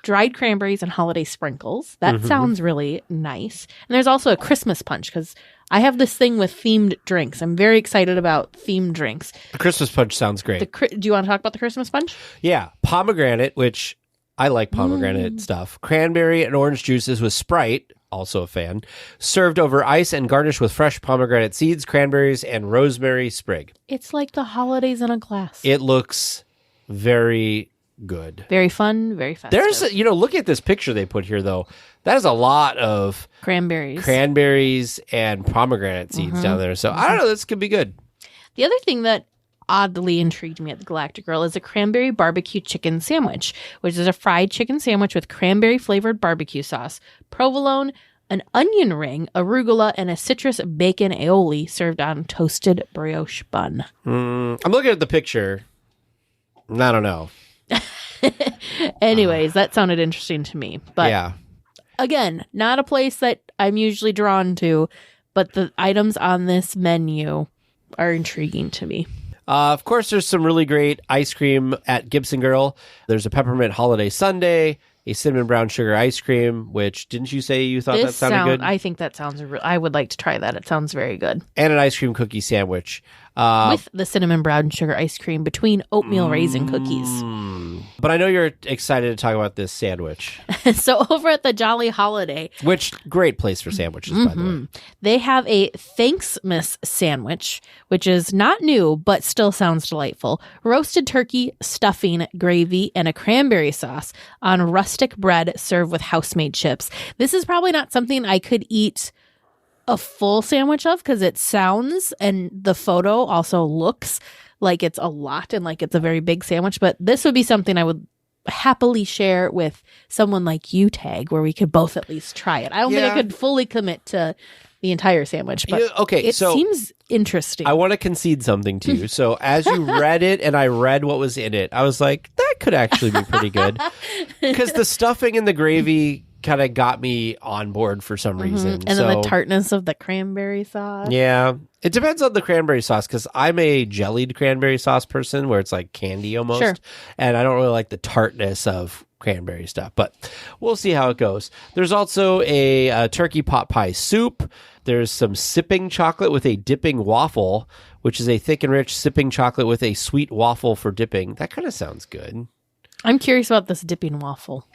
dried cranberries, and holiday sprinkles. That sounds really nice. And there's also a Christmas punch because I have this thing with themed drinks. I'm very excited about themed drinks.
The Christmas punch sounds great.
Do you want to talk about the Christmas punch?
Yeah. Pomegranate, which... I like pomegranate stuff. Cranberry and orange juices with Sprite, also a fan. Served over ice and garnished with fresh pomegranate seeds, cranberries, and rosemary sprig.
It's like the holidays in a glass.
It looks very good.
Very fun, very festive.
There's, look at this picture they put here, though. That is a lot of cranberries and pomegranate seeds down there. So I don't know. This could be good.
The other thing that oddly intrigued me at the Galactic Grill is a cranberry barbecue chicken sandwich, which is a fried chicken sandwich with cranberry flavored barbecue sauce, provolone, an onion ring, arugula, and a citrus bacon aioli served on toasted brioche bun.
I'm looking at the picture. I don't know.
Anyways, that sounded interesting to me. But
yeah.
Again, not a place that I'm usually drawn to, but the items on this menu are intriguing to me.
Of course, there's some really great ice cream at Gibson Girl. There's a peppermint holiday sundae, a cinnamon brown sugar ice cream, which didn't you say you thought that sounded good?
I think that sounds I would like to try that. It sounds very good.
And an ice cream cookie sandwich.
With the cinnamon brown sugar ice cream between oatmeal raisin cookies.
But I know you're excited to talk about this sandwich.
So over at the Jolly Holiday.
Which, great place for sandwiches, by the way.
They have a Thanksmas sandwich, which is not new, but still sounds delightful. Roasted turkey, stuffing, gravy, and a cranberry sauce on rustic bread served with house-made chips. This is probably not something I could eat a full sandwich of because it sounds and the photo also looks like it's a lot and like it's a very big sandwich, but this would be something I would happily share with someone like you, Tag, where we could both at least try it. I don't think I could fully commit to the entire sandwich, but it seems interesting.
I want to concede something to you. So as you read it and I read what was in it, I was like, that could actually be pretty good because the stuffing and the gravy kind of got me on board for some reason.
And then the tartness of the cranberry sauce.
Yeah. It depends on the cranberry sauce because I'm a jellied cranberry sauce person where it's like candy almost.
Sure.
And I don't really like the tartness of cranberry stuff, but we'll see how it goes. There's also a turkey pot pie soup. There's some sipping chocolate with a dipping waffle, which is a thick and rich sipping chocolate with a sweet waffle for dipping. That kind of sounds good.
I'm curious about this dipping waffle.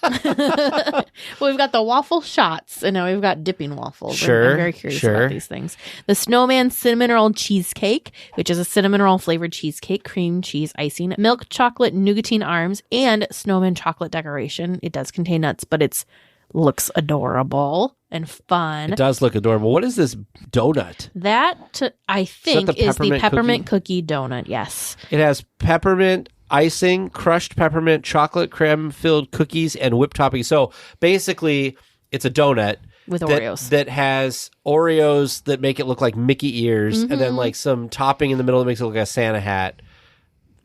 Well, we've got the waffle shots, and now we've got dipping waffles.
Sure,
I'm very curious about these things. The Snowman Cinnamon Roll Cheesecake, which is a cinnamon roll flavored cheesecake, cream cheese icing, milk chocolate nougatine arms, and snowman chocolate decoration. It does contain nuts, but it's looks adorable and fun.
It does look adorable. What is this donut?
I think is the peppermint
cookie
donut. Yes.
It has peppermint icing, crushed peppermint, chocolate creme filled cookies, and whipped topping. So basically, it's a donut
with Oreos
that has Oreos that make it look like Mickey ears, and then like some topping in the middle that makes it look like a Santa hat.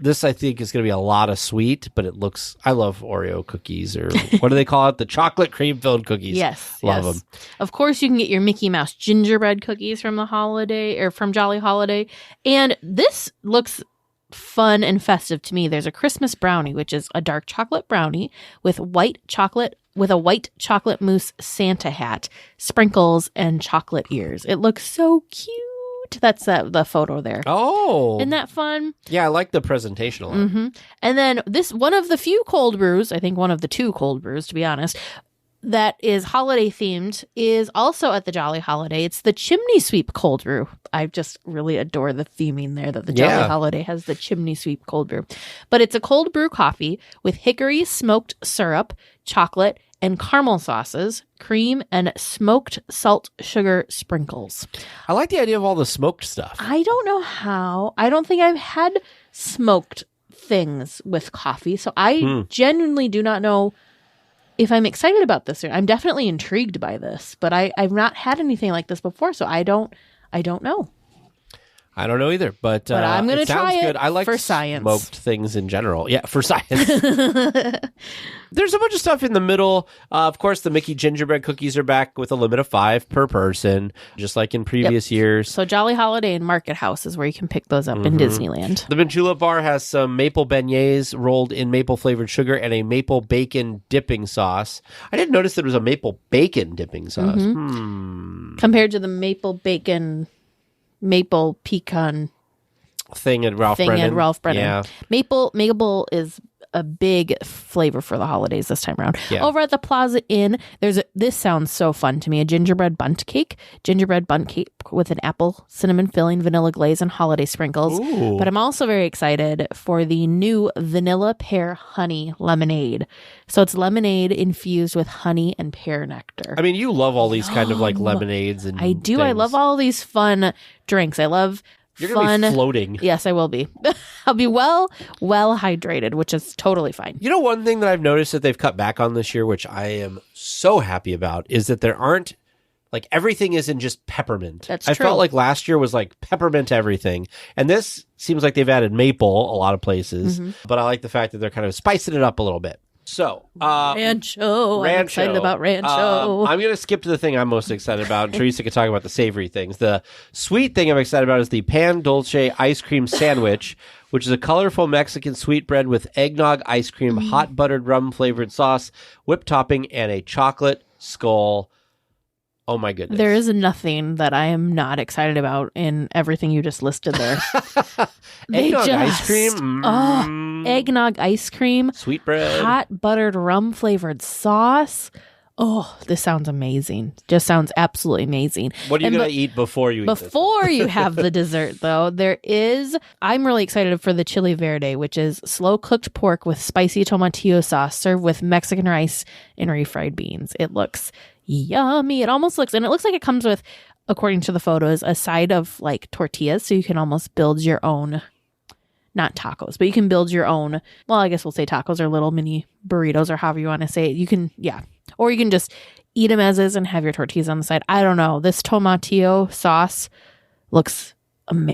This, I think, is going to be a lot of sweet, but it looks... I love Oreo cookies, or what do they call it? The chocolate cream-filled cookies.
Yes.
Love them.
Of course, you can get your Mickey Mouse gingerbread cookies from the holiday, or from Jolly Holiday. And this looks fun and festive to me. There's a Christmas brownie, which is a dark chocolate brownie with a white chocolate mousse Santa hat, sprinkles, and chocolate ears. It looks so cute. That's the photo there.
Oh.
Isn't that fun?
Yeah, I like the presentation a lot.
Mm-hmm. And then this, one of the few cold brews, I think one of the 2 cold brews, to be honest, that is holiday themed is also at the Jolly Holiday. It's the Chimney Sweep cold brew. I just really adore the theming there that the Jolly Holiday has the Chimney Sweep cold brew. But it's a cold brew coffee with hickory smoked syrup, chocolate, and caramel sauces, cream, and smoked salt sugar sprinkles.
I like the idea of all the smoked stuff.
I don't know how. I don't think I've had smoked things with coffee, so I genuinely do not know if I'm excited about this. I'm definitely intrigued by this, but I've not had anything like this before, so I don't know.
I don't know either, but
I'm going to try it
good. I like
for science.
Smoked things in general. Yeah, for science. There's a bunch of stuff in the middle. Of course, the Mickey gingerbread cookies are back with a limit of 5 per person, just like in previous years.
So Jolly Holiday and Market House is where you can pick those up in Disneyland.
The Mint Julep Bar has some maple beignets rolled in maple-flavored sugar and a maple bacon dipping sauce. I didn't notice there was a maple bacon dipping sauce.
Compared to the maple pecan
thing at Ralph Brennan. Yeah.
Maple is a big flavor for the holidays this time around. Yeah. Over at the Plaza Inn, this sounds so fun to me, a gingerbread bundt cake with an apple, cinnamon filling, vanilla glaze, and holiday sprinkles.
Ooh.
But I'm also very excited for the new vanilla pear honey lemonade. So it's lemonade infused with honey and pear nectar.
I mean, you love all these kind of like lemonades and
I do.
things.
I love all these fun drinks. I love
You're going to be floating.
Yes, I will be. I'll be well hydrated, which is totally fine.
You know, one thing that I've noticed that they've cut back on this year, which I am so happy about, is that there aren't, like, everything isn't just peppermint.
That's
I
true.
felt like last year was like peppermint everything. And this seems like they've added maple a lot of places. But I like the fact that they're kind of spicing it up a little bit. So,
Rancho. I'm excited about Rancho.
I'm going to skip to the thing I'm most excited about. Teresa could talk about the savory things. The sweet thing I'm excited about is the pan dulce ice cream sandwich, which is a colorful Mexican sweetbread with eggnog ice cream, hot buttered rum flavored sauce, whipped topping, and a chocolate skull. Oh my goodness.
There is nothing that I am not excited about in everything you just listed there.
Eggnog ice cream?
Eggnog ice cream.
Sweetbread.
Hot buttered rum flavored sauce. Oh, this sounds amazing. Just sounds absolutely amazing.
What are you going to eat before you eat this?
Before you have the dessert, though, I'm really excited for the chili verde, which is slow-cooked pork with spicy tomatillo sauce served with Mexican rice and refried beans. It looks yummy. It looks like it comes with, according to the photos, a side of like tortillas, so you can almost build your own, not tacos, but you can build your own, well, I guess we'll say tacos or little mini burritos or however you want to say it. You can, or you can just eat them as is and have your tortillas on the side. I don't know. This tomatillo sauce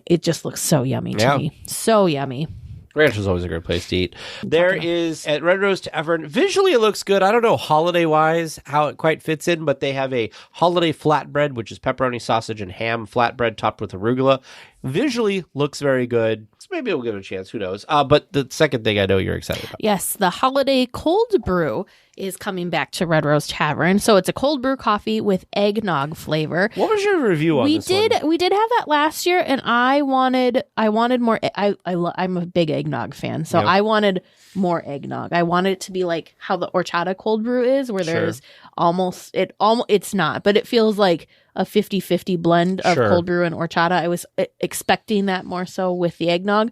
it just looks so yummy to me. So yummy.
Ranch is always a great place to eat. There is, at Red Rose Tavern, visually it looks good. I don't know holiday-wise how it quite fits in, but they have a holiday flatbread, which is pepperoni, sausage, and ham flatbread topped with arugula. Visually looks very good. So maybe we'll give it a chance. Who knows? But the second thing I know you're excited about.
Yes, the holiday cold brew is coming back to Red Rose Tavern. So it's a cold brew coffee with eggnog flavor.
What was your review on this one?
We did have that last year, and I wanted more. I'm a big eggnog fan, so I wanted more eggnog. I wanted it to be like how the horchata cold brew is, where there's it's not, but it feels like a 50-50 blend of cold brew and horchata. I was expecting that more so with the eggnog.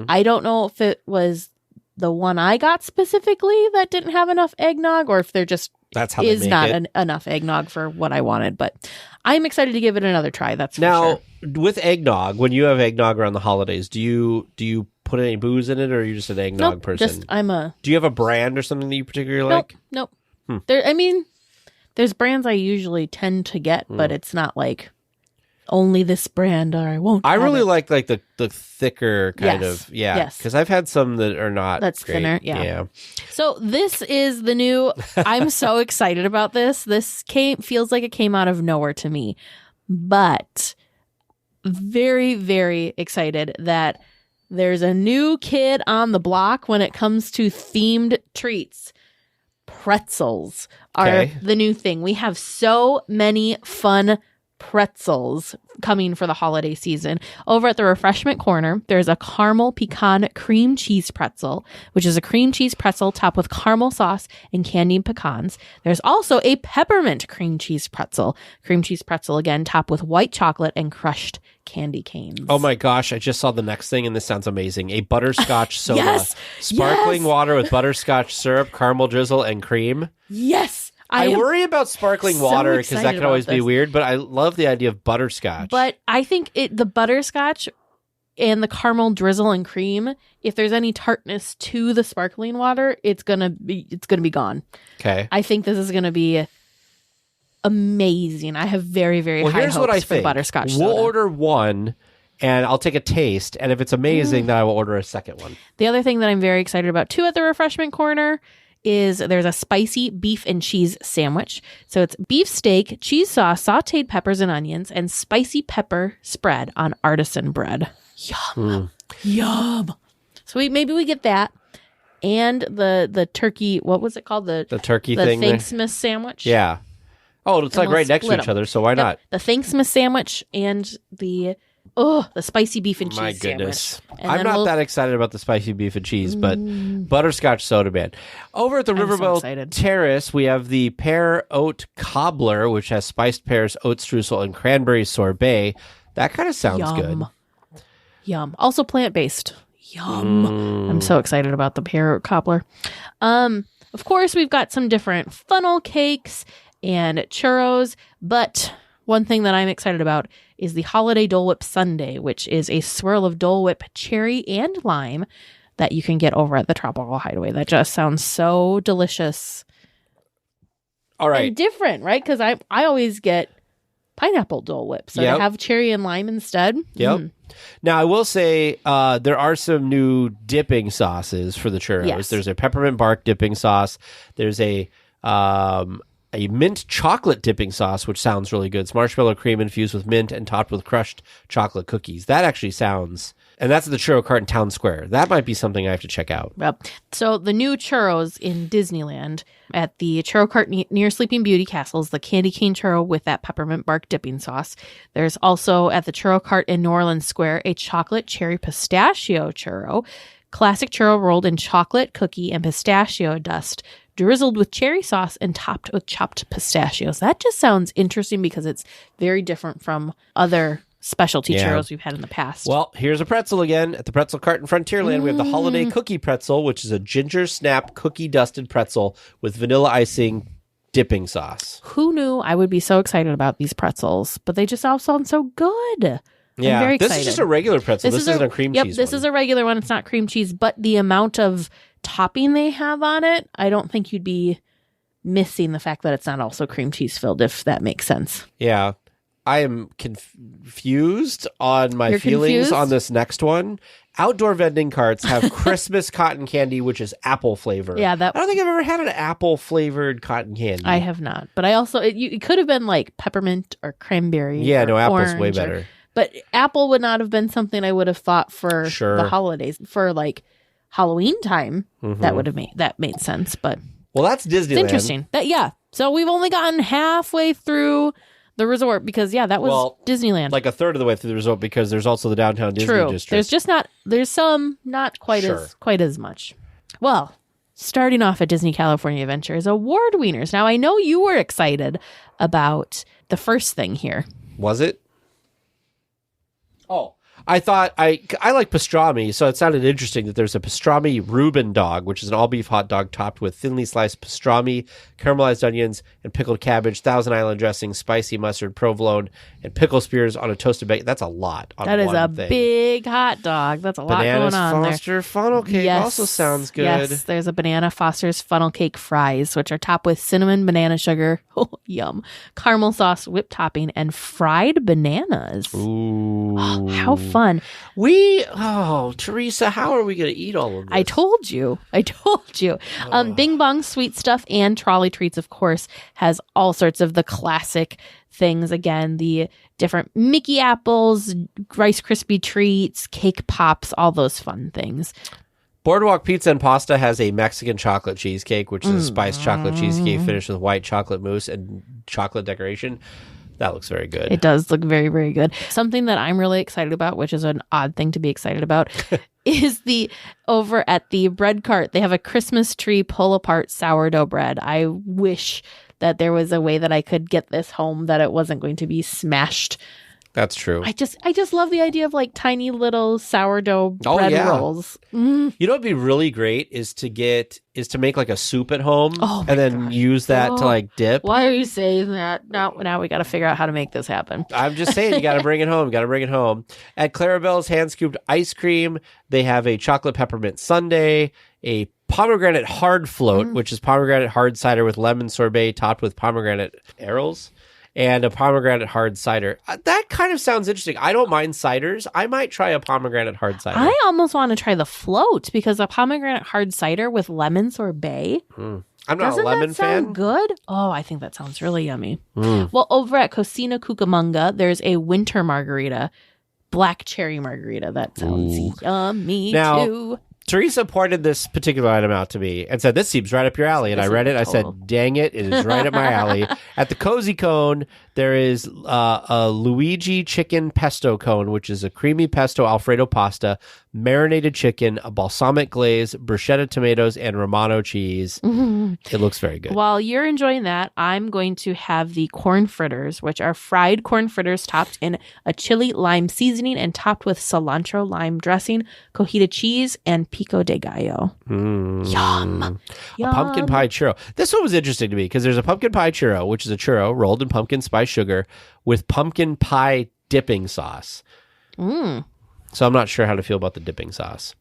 I don't know if it was the one I got specifically that didn't have enough eggnog, or if there just
That's how
is
they make
not
it.
enough eggnog for what I wanted. But I'm excited to give it another try. That's for
Now,
sure.
with eggnog, when you have eggnog around the holidays, do you put any booze in it, or are you just an eggnog
Nope,
person?
Do
you have a brand or something that you particularly like?
Nope. There's brands I usually tend to get, but it's not like only this brand or I won't.
I
have
really
it.
like the thicker kind
Yes,
of, yeah.
yes.
Because I've had some that are not
That's
great.
thinner, yeah. So this is the new. I'm so excited about this. This feels like it came out of nowhere to me, but very, very excited that there's a new kid on the block when it comes to themed treats. Pretzels are the new thing. We have so many fun pretzels coming for the holiday season. Over at the refreshment corner, there's a caramel pecan cream cheese pretzel, which is a cream cheese pretzel topped with caramel sauce and candied pecans. There's also a peppermint cream cheese pretzel again topped with white chocolate and crushed candy canes.
Oh my gosh, I just saw the next thing and this sounds amazing. A butterscotch soda.
Yes!
Sparkling
Yes!
water with butterscotch syrup, caramel drizzle, and cream.
Yes!
I worry about sparkling
so
water because that
excited
could always
about
be
this.
weird, but I love the idea of butterscotch.
But I think the butterscotch and the caramel drizzle and cream, if there's any tartness to the sparkling water, it's gonna be gone.
Okay.
I think this is gonna be amazing. I have very, very high
here's
hopes
what I
for
think.
the butterscotch
We'll
soda.
order one and I'll take a taste, and if it's amazing, then I will order a second one.
The other thing that I'm very excited about too at the refreshment corner is there's a spicy beef and cheese sandwich. So it's beef steak, cheese sauce, sauteed peppers and onions, and spicy pepper spread on artisan bread. Yum. Yum. So maybe we get that. And the turkey, what was it called? The
turkey thing there?
Thanksmas sandwich.
Yeah. Oh, it's like
we'll
right next to
split
each
'em.
other, so why not?
The Thanksmas sandwich and the spicy beef and cheese
My goodness.
sandwich. And
I'm
then
not
we'll-
that excited about the spicy beef and cheese, but butterscotch soda, man. Over at the
so
Riverboat
excited.
Terrace, we have the pear oat cobbler, which has spiced pears, oat streusel, and cranberry sorbet. That kind of sounds good.
Yum. Also plant-based. Yum. I'm so excited about the pear cobbler. Of course, we've got some different funnel cakes and churros, but one thing that I'm excited about is the Holiday Dole Whip Sundae, which is a swirl of Dole Whip cherry and lime that you can get over at the Tropical Hideaway. That just sounds so delicious.
All right.
And different, right? Because I always get pineapple Dole Whip. So
Yep.
to have cherry and lime instead.
Yep. Now, I will say there are some new dipping sauces for the churros.
Yes.
There's a peppermint bark dipping sauce. There's a mint chocolate dipping sauce, which sounds really good. It's marshmallow cream infused with mint and topped with crushed chocolate cookies. That actually sounds... And that's at the Churro Cart in Town Square. That might be something I have to check out.
Yep. So the new churros in Disneyland at the Churro Cart near Sleeping Beauty Castle is the candy cane churro with that peppermint bark dipping sauce. There's also at the Churro Cart in New Orleans Square a chocolate cherry pistachio churro, classic churro rolled in chocolate, cookie, and pistachio dust, drizzled with cherry sauce and topped with chopped pistachios. That just sounds interesting because it's very different from other specialty churros we've had in the past.
Well, here's a pretzel again. At the Pretzel Cart in Frontierland, we have the Holiday Cookie Pretzel, which is a ginger snap cookie dusted pretzel with vanilla icing dipping sauce.
Who knew I would be so excited about these pretzels? But they just all sound so good.
Yeah,
I'm very
this
excited.
is just a regular pretzel. This isn't a cream cheese
this
one.
is a regular one. It's not cream cheese, but the amount of topping they have on it, I don't think you'd be missing the fact that it's not also cream cheese filled, if that makes sense.
Yeah. I am confused on my
You're
feelings
confused?
on this next one. Outdoor vending carts have Christmas cotton candy, which is apple flavor.
Yeah,
I don't think I've ever had an apple flavored cotton candy.
I have not. But I also, it could have been like peppermint or cranberry.
Yeah,
or
no, apple's way
orange
better.
But apple would not have been something I would have thought for
Sure.
the holidays. For like Halloween time,
Mm-hmm.
that would have made sense. But
Well, that's Disneyland.
it's interesting. So we've only gotten halfway through the resort because that was Disneyland.
Like a third of the way through the resort because there's also the downtown Disney
True.
district.
There's just there's some not quite
Sure.
as much. Well, starting off at Disney California Adventure is award wieners. Now I know you were excited about the first thing here.
Was it? Oh, I thought I like pastrami, so it sounded interesting that there's a pastrami Reuben dog, which is an all-beef hot dog topped with thinly sliced pastrami, caramelized onions, and pickled cabbage, Thousand Island dressing, spicy mustard, provolone, and pickle spears on a toasted bacon. That's a lot on
That is
one
a
thing.
big hot dog. That's a lot
Bananas
going on
Foster funnel cake also sounds good.
Yes, there's a Banana Foster's funnel cake fries, which are topped with cinnamon, banana sugar, yum, caramel sauce, whipped topping, and fried bananas.
Ooh.
Oh, how fun.
Teresa, how are we going to eat all of this?
I told you. Bing Bong Sweet Stuff and Trolley Treats, of course, has all sorts of the classic things. Again, the different Mickey apples, Rice Krispie treats, cake pops, all those fun things.
Boardwalk Pizza and Pasta has a Mexican chocolate cheesecake, which is a spiced chocolate cheesecake finished with white chocolate mousse and chocolate decoration. That looks very good.
It does look very, very good. Something that I'm really excited about, which is an odd thing to be excited about, is over at the bread cart, they have a Christmas tree pull-apart sourdough bread. I wish that there was a way that I could get this home, that it wasn't going to be smashed.
That's true.
I just love the idea of like tiny little sourdough bread rolls.
You know what'd be really great is to make like a soup at home and then use that to like dip.
Why are you saying that? Now we got to figure out how to make this happen.
I'm just saying, you got to bring it home. At Clarabelle's hand scooped ice cream, they have a chocolate peppermint sundae, a pomegranate hard float, which is pomegranate hard cider with lemon sorbet topped with pomegranate arils, and a pomegranate hard cider. That kind of sounds interesting. I don't mind ciders. I might try a pomegranate hard cider.
I almost want to try the float, because a pomegranate hard cider with lemon sorbet.
I'm not a lemon
that sound
fan.
Good? Oh, I think that sounds really yummy. Well, over at Cocina Cucamonga, there's a winter margarita, black cherry margarita. That sounds yummy too.
Teresa pointed this particular item out to me and said, "This seems right up your alley." And I read it. I said, "Dang it, it is right up my alley." At the Cozy Cone, there is a Luigi chicken pesto cone, which is a creamy pesto Alfredo pasta, marinated chicken, a balsamic glaze, bruschetta tomatoes, and Romano cheese. It looks very good.
While you're enjoying that, I'm going to have the corn fritters, which are fried corn fritters topped in a chili lime seasoning and topped with cilantro lime dressing, cojita cheese, and pico de gallo. Yum.
A pumpkin pie churro. This one was interesting to me because there's a pumpkin pie churro, which is a churro rolled in pumpkin spice sugar with pumpkin pie dipping sauce. So I'm not sure how to feel about the dipping sauce.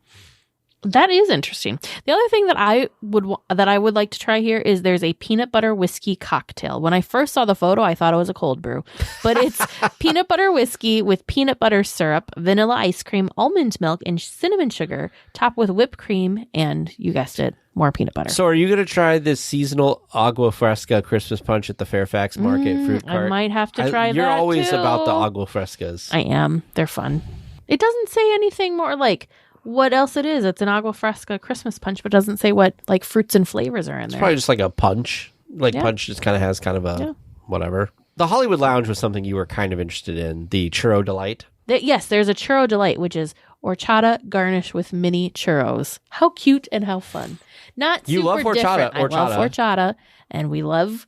That is interesting. The other thing that I would like to try here is there's a peanut butter whiskey cocktail. When I first saw the photo, I thought it was a cold brew, but it's peanut butter whiskey with peanut butter syrup, vanilla ice cream, almond milk, and cinnamon sugar, topped with whipped cream, and you guessed it, more peanut butter.
So are you going to try this seasonal agua fresca Christmas punch at the Fairfax Market fruit cart?
I might have to try that.
You're always
too.
about the agua frescas.
I am. They're fun. It doesn't say anything more like what else it is. It's an agua fresca Christmas punch, but doesn't say what like fruits and flavors are in there.
It's probably just like a punch. Punch just kind of has kind of a whatever. The Hollywood Lounge was something you were kind of interested in. The Churro Delight.
Yes, there's a Churro Delight, which is horchata garnished with mini churros. How cute and how fun. Not
you
super
love horchata.
different. I love horchata, and we love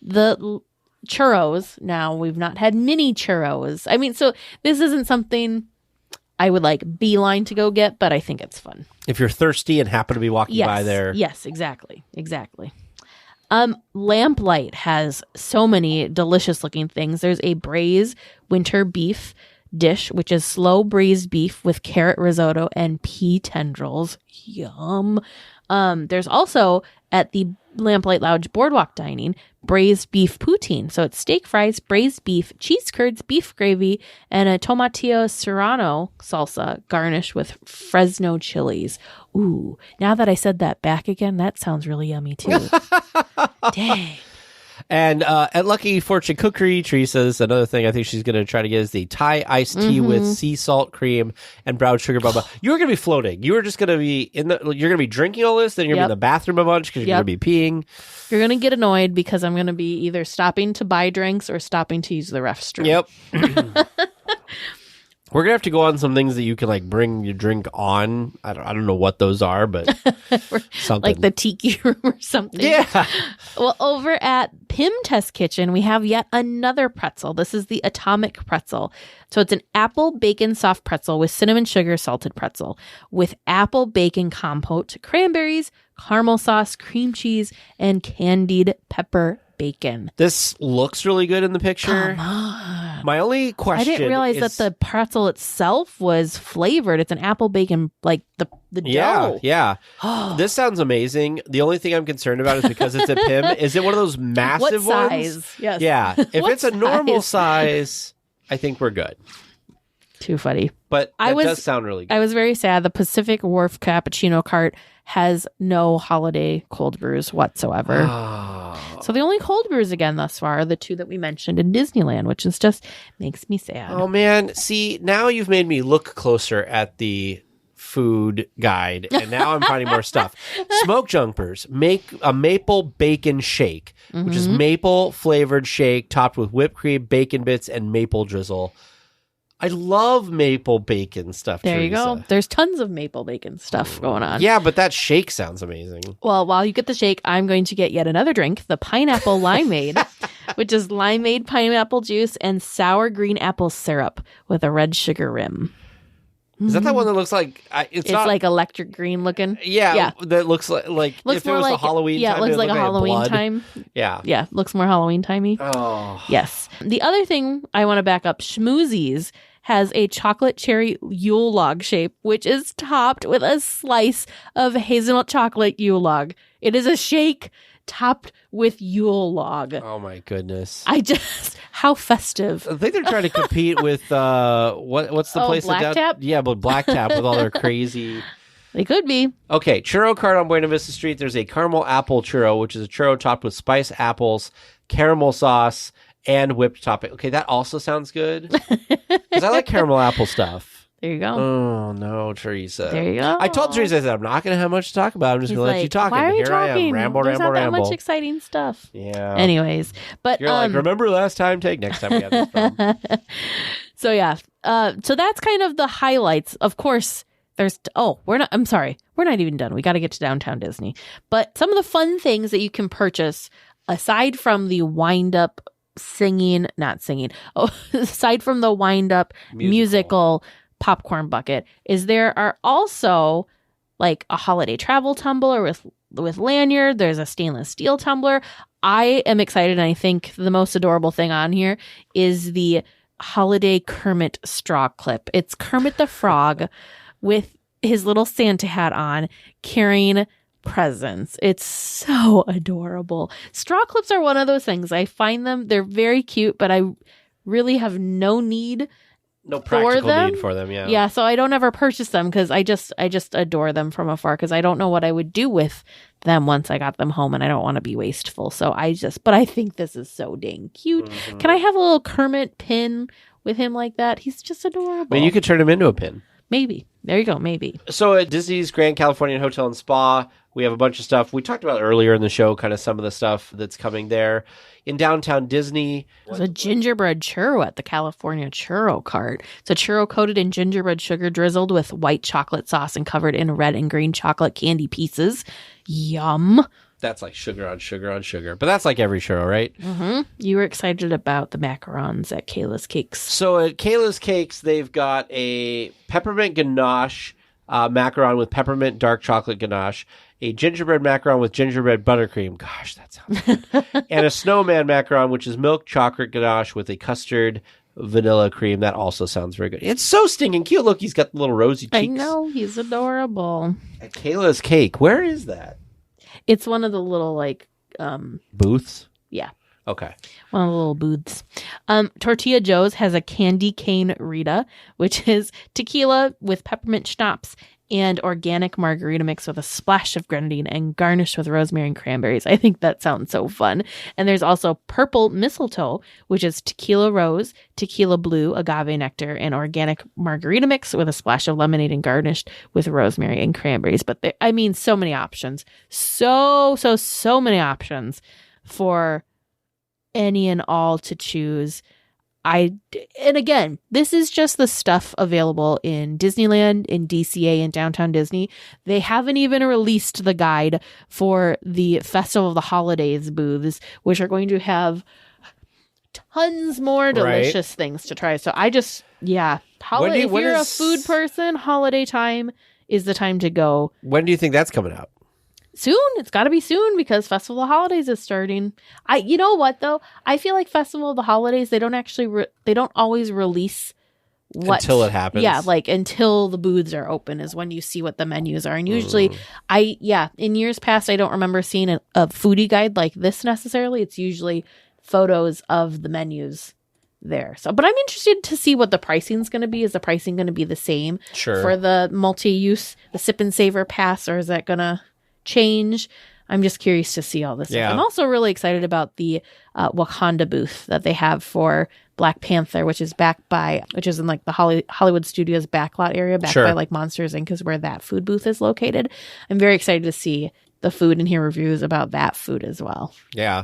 the churros. Now, we've not had mini churros. I mean, so this isn't something I would like beeline to go get, but I think it's fun.
If you're thirsty and happen to be walking by there.
Yes, exactly. Lamplight has so many delicious looking things. There's a braised winter beef dish, which is slow braised beef with carrot risotto and pea tendrils. Yum. There's also at the Lamplight Lounge Boardwalk Dining, braised beef poutine. So it's steak fries, braised beef, cheese curds, beef gravy, and a tomatillo serrano salsa garnished with Fresno chilies. Ooh, now that I said that back again, that sounds really yummy too. Dang.
And at Lucky Fortune Cookery, Teresa's another thing I think she's going to try to get is the Thai iced tea with sea salt cream and brown sugar bubba. You're going to be floating. You are just going to be you're going to be drinking all this, then you're going to be in the bathroom a bunch because you're going to be peeing.
You're going to get annoyed because I'm going to be either stopping to buy drinks or stopping to use the restroom.
Yep. We're gonna have to go on some things that you can like bring your drink on. I don't know what those are, but something
like the tiki room or something.
Yeah.
Well, over at Pim Test Kitchen, we have yet another pretzel. This is the Atomic Pretzel. So it's an apple bacon soft pretzel with cinnamon sugar salted pretzel with apple bacon compote, cranberries, caramel sauce, cream cheese, and candied pepper bacon.
This looks really good in the picture.
Come on.
My only question
I didn't realize
is,
that the pretzel itself was flavored. It's an apple bacon, like the dough.
Yeah. This sounds amazing. The only thing I'm concerned about is because it's a Pim. Is it one of those massive
What
ones?
size? Yes.
Yeah. If
What
it's a normal size, I think we're good.
Too funny.
But that does sound really good.
I was very sad. The Pacific Wharf Cappuccino Cart has no holiday cold brews whatsoever. So the only cold brews again thus far are the two that we mentioned in Disneyland, which is just makes me sad.
Oh man, see, now you've made me look closer at the food guide, and now I'm finding more stuff. Smoke Jumpers make a maple bacon shake, which is maple flavored shake topped with whipped cream, bacon bits, and maple drizzle. I love maple bacon stuff.
There
Teresa.
you go. There's tons of maple bacon stuff going on.
Yeah, but that shake sounds amazing.
Well, while you get the shake, I'm going to get yet another drink, the Pineapple Limeade, which is limeade pineapple juice and sour green apple syrup with a red sugar rim.
Is that one that looks like
It's not like electric green looking.
Yeah, that looks like
Looks
if
more
it was
like
the Halloween.
Yeah,
time,
it looks like a Halloween
blood.
time.
Yeah,
looks more Halloween timey.
Oh,
Yes. The other thing I want to back up, Schmoozies has a chocolate cherry Yule log shape, which is topped with a slice of hazelnut chocolate Yule log. It is a shake topped with Yule log.
Oh my goodness!
How festive.
I think they're trying to compete with what's the place?
Black Tap?
Yeah, but Black Tap with all their crazy.
They could be.
Okay, churro cart on Buena Vista Street. There's a caramel apple churro, which is a churro topped with spiced apples, caramel sauce, and whipped topping. Okay, that also sounds good because I like caramel apple stuff.
There you go.
Oh no, Teresa.
There you go.
I told Teresa, I said, I'm not going to have much to talk about. I'm just going to let you talk.
Why are you
Here I
talking?
am. Ramble,
There's
ramble,
not
ramble.
that much exciting stuff.
Yeah.
Anyways, but
You're like, remember last time? Take next time we have this problem.
So yeah. So that's kind of the highlights. Of course, I'm sorry. We're not even done. We got to get to Downtown Disney. But some of the fun things that you can purchase aside from the aside from the wind up musical popcorn bucket is there are also like a holiday travel tumbler with lanyard. There's a stainless steel tumbler. I am excited, and I think the most adorable thing on here is the holiday Kermit straw clip. It's Kermit the Frog with his little Santa hat on, carrying presents. It's so adorable. Straw clips are one of those things. I find they're very cute, but I really have no need.
No practical need for them, yeah.
Yeah, so I don't ever purchase them because I just adore them from afar because I don't know what I would do with them once I got them home, and I don't want to be wasteful. So but I think this is so dang cute. Mm-hmm. Can I have a little Kermit pin with him like that? He's just adorable.
I mean, you could turn him into a pin.
Maybe. There you go, maybe.
So at Disney's Grand Californian Hotel and Spa, we have a bunch of stuff. We talked about earlier in the show, kind of some of the stuff that's coming there. In downtown Disney,
there's a gingerbread churro at the California Churro Cart. It's a churro coated in gingerbread sugar drizzled with white chocolate sauce and covered in red and green chocolate candy pieces. Yum.
That's like sugar on sugar on sugar. But that's like every churro, right?
Mm-hmm. You were excited about the macarons at Kayla's Cakes.
So at Kayla's Cakes, they've got a peppermint ganache macaron with peppermint dark chocolate ganache, a gingerbread macaron with gingerbread buttercream. Gosh, that sounds good. And a snowman macaron, which is milk chocolate ganache with a custard vanilla cream. That also sounds very good. It's so stinking cute. Look, he's got the little rosy cheeks.
I know. He's adorable.
At Kayla's Cake. Where is that?
It's one of the little,
booths?
Yeah.
Okay.
One of the little booths. Tortilla Joe's has a candy cane Rita, which is tequila with peppermint schnapps and organic margarita mix with a splash of grenadine and garnished with rosemary and cranberries. I think that sounds so fun. And there's also purple mistletoe, which is tequila rose, tequila blue, agave nectar, and organic margarita mix with a splash of lemonade and garnished with rosemary and cranberries. But so many options. So many options for any and all to choose. and again, this is just the stuff available in Disneyland, in DCA, and Downtown Disney. They haven't even released the guide for the Festival of the Holidays booths, which are going to have tons more delicious things to try. So if you're a food person, holiday time is the time to go.
When do you think that's coming out?
Soon. It's got to be soon because Festival of the Holidays is starting. You know what though? I feel like Festival of the Holidays, they don't actually they don't always release
until it happens.
Yeah, like until the booths are open is when you see what the menus are. And usually in years past I don't remember seeing a foodie guide like this necessarily. It's usually photos of the menus there. So, but I'm interested to see what the pricing is going to be. Is the pricing going to be the same for the multi-use, the sip and savor pass, or is that going to change? I'm just curious to see all this stuff. I'm also really excited about the Wakanda booth that they have for Black Panther, which is in like the Hollywood Studios backlot area, by like Monsters Inc. is where that food booth is located. I'm very excited to see the food and hear reviews about that food as well.
Yeah,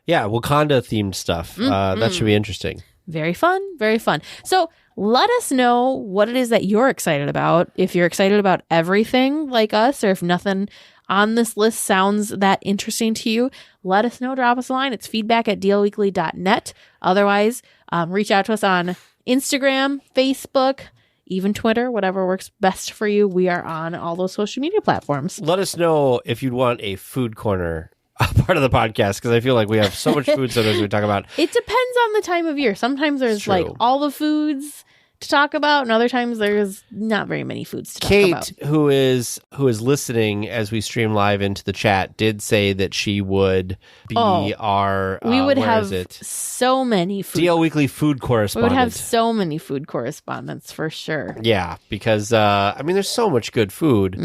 Wakanda themed stuff. That should be interesting.
Very fun, very fun. So let us know what it is that you're excited about. If you're excited about everything like us, or if nothing on this list sounds that interesting to you, let us know. Drop us a line. It's feedback@dlweekly.net. Otherwise, reach out to us on Instagram, Facebook, even Twitter, whatever works best for you. We are on all those social media platforms.
Let us know if you'd want a food corner part of the podcast, because I feel like we have so much food sometimes we talk about.
It depends on the time of year. Sometimes there's like all the foods to talk about, and other times there's not very many foods to talk about.
Kate, who is listening as we stream live into the chat, did say that she would be our
we would have so many
DL Weekly food correspondent.
We would have so many food correspondents for sure.
Yeah, because there's so much good food.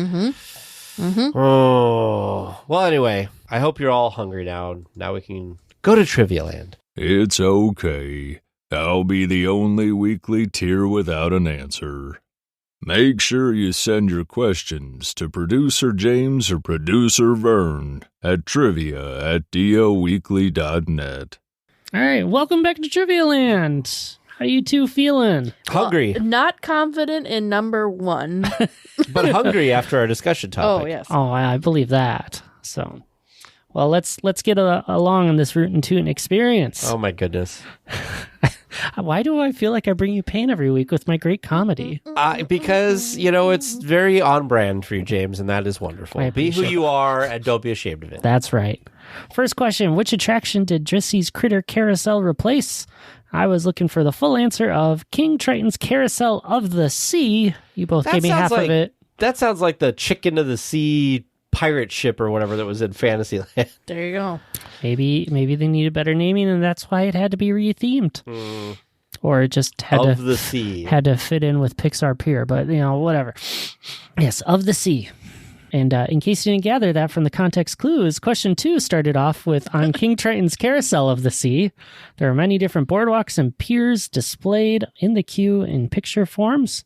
Oh, well, anyway, I hope you're all hungry now. Now we can go to Trivia Land.
It's okay. I'll be the only weekly tier without an answer. Make sure you send your questions to Producer James or Producer Vern at trivia@dlweekly.net.
All right, welcome back to Trivia Land. How you two feeling?
Hungry.
Not confident in number one.
But hungry after our discussion topic.
Oh, yes.
Oh, I believe that. So, well, let's get along on this Rootin' Tootin' experience.
Oh, my goodness.
Why do I feel like I bring you pain every week with my great comedy?
Because, it's very on brand for you, James, and that is wonderful. Be who you are and don't be ashamed of it.
That's right. First question, which attraction did Drissy's Critter Carousel replace? I was looking for the full answer of King Triton's Carousel of the Sea. You both gave me half of it.
That sounds like the Chicken of the Sea pirate ship or whatever that was in Fantasyland.
There you go.
Maybe they needed better naming, and that's why it had to be rethemed. Or it just had to fit in with Pixar Pier, but whatever. Yes, of the sea. And in case you didn't gather that from the context clues, question 2 started off with on King Triton's Carousel of the Sea. There are many different boardwalks and piers displayed in the queue in picture forms.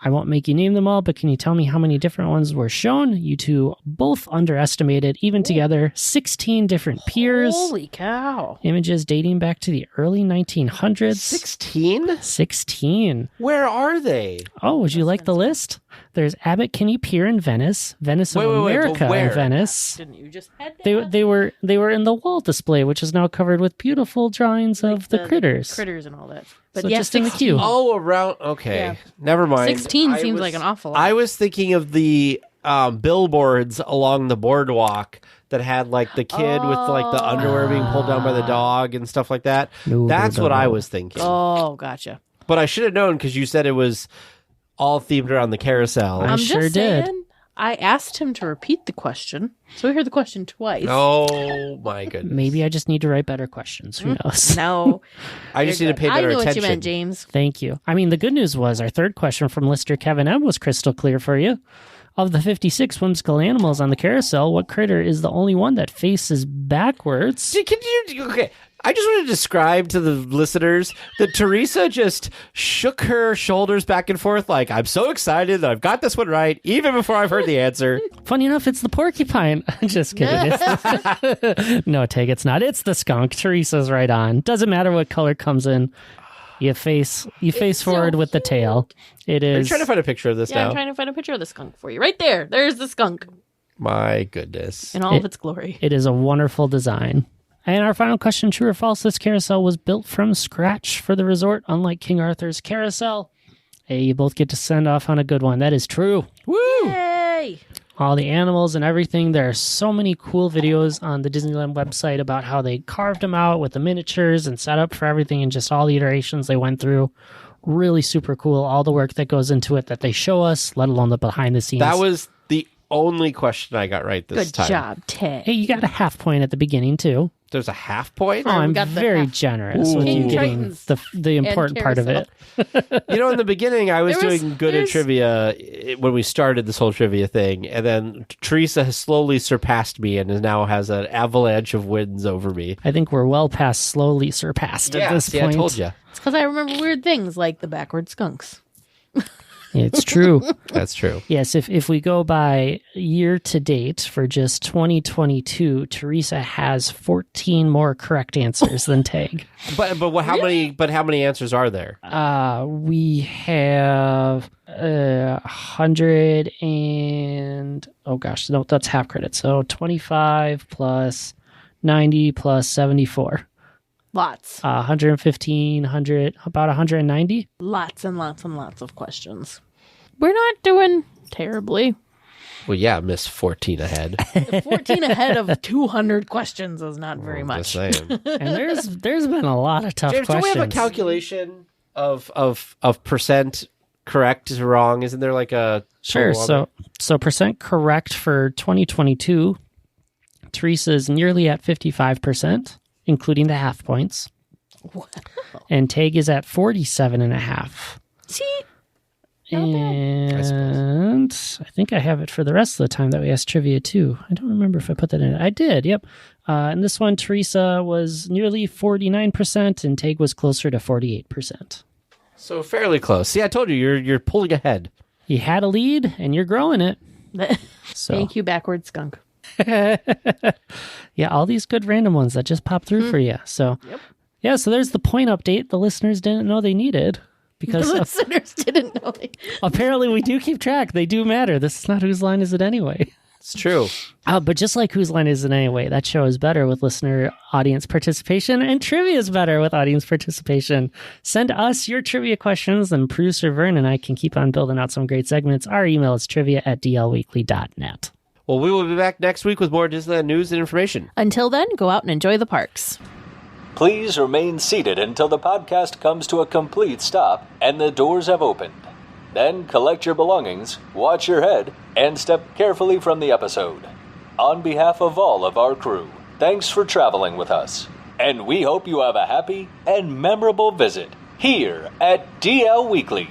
I won't make you name them all, but can you tell me how many different ones were shown? You two both underestimated, even together, 16 different piers.
Holy cow.
Images dating back to the early 1900s.
16?
16.
Where are they?
Oh, would you like the list? There's Abbot Kinney Pier in Venice, Venice of America in Venice.
Didn't you just head
they were in the wall display, which is now covered with beautiful drawings of the critters.
Critters and all that. But
so just in the queue.
Oh, around. Okay. Yeah. Never mind.
16 seems like an awful lot.
I was thinking of the billboards along the boardwalk that had like the kid with like the underwear being pulled down by the dog and stuff like that. That's what I was thinking.
Oh, gotcha.
But I should have known because you said it was all themed around the carousel.
I sure did.
I asked him to repeat the question, so we heard the question twice.
Oh, my goodness.
Maybe I just need to write better questions. Who knows?
No.
I just need to pay better attention.
I knew what you meant, James.
Thank you. I mean, the good news was our third question from listener Kevin M. was crystal clear for you. Of the 56 whimsical animals on the carousel, what critter is the only one that faces backwards?
Okay. I just want to describe to the listeners that Teresa just shook her shoulders back and forth like, I'm so excited that I've got this one right, even before I've heard the answer.
Funny enough, it's the porcupine. Just kidding. No, Tig, it's not. It's the skunk. Teresa's right on. Doesn't matter what color comes in. You face
It's
forward
so
with the tail. It
Are you
is.
trying to find a picture of this
Yeah,
now?
I'm trying to find a picture of the skunk for you. Right there. There's the skunk
My goodness.
in all of its glory.
It is a wonderful design. And our final question, true or false, this carousel was built from scratch for the resort, unlike King Arthur's carousel. Hey, you both get to send off on a good one. That is true.
Woo!
Yay!
All the animals and everything. There are so many cool videos on the Disneyland website about how they carved them out with the miniatures and set up for everything and just all the iterations they went through. Really super cool. All the work that goes into it that they show us, let alone the behind the scenes.
That was the only question I got right this
Good
time.
job, Tay.
Hey, you got a half point at the beginning, too.
There's a half point?
Oh, I'm
got the
very
half.
generous with you
King
getting
Tritons
the important part of it.
You know, in the beginning, I was doing good at
there's-
trivia when we started this whole trivia thing, and then Teresa has slowly surpassed me and now has an avalanche of wins over me.
I think we're well past slowly surpassed at this
see,
point.
I told you.
It's because I remember weird things like the backward skunks.
It's true.
That's true.
Yes, if we go by year to date for just 2022, Teresa has 14 more correct answers than Tag.
But how many answers are there?
We have 100 and oh gosh, no, that's half credit. So 25 plus 90 plus 74.
Lots.
115, 100, about 190.
Lots and lots and lots of questions. We're not doing terribly.
Well, yeah, Miss 14 ahead.
14 ahead of 200 questions is not very much.
Just saying.
And there's been a lot of tough
James, do
questions.
we have a calculation of percent correct or wrong? Isn't there like a
Sure.
total on
So percent correct for 2022. Teresa is nearly at 55%, including the half points.
Wow.
And Tag is at 47.5.
See?
And I think I have it for the rest of the time that we asked trivia too. I don't remember if I put that in. I did. Yep. And this one, Teresa was nearly 49%, and Tag was closer to 48%.
So fairly close. See, I told you, you're pulling ahead.
You had a lead, and you're growing it. So.
Thank you, backward skunk.
Yeah, all these good random ones that just popped through for you. So, yeah, so there's the point update the listeners didn't know they needed. Because
The listeners didn't know.
apparently we do keep track. They do matter. This is not Whose Line Is It Anyway?
It's true.
But just like Whose Line Is It Anyway, that show is better with listener audience participation, and trivia is better with audience participation. Send us your trivia questions, and producer Vern and I can keep on building out some great segments. Our email is trivia@dlweekly.net.
Well, we will be back next week with more Disneyland news and information.
Until then, go out and enjoy the parks.
Please remain seated until the podcast comes to a complete stop and the doors have opened. Then collect your belongings, watch your head, and step carefully from the episode. On behalf of all of our crew, thanks for traveling with us. And we hope you have a happy and memorable visit here at DL Weekly.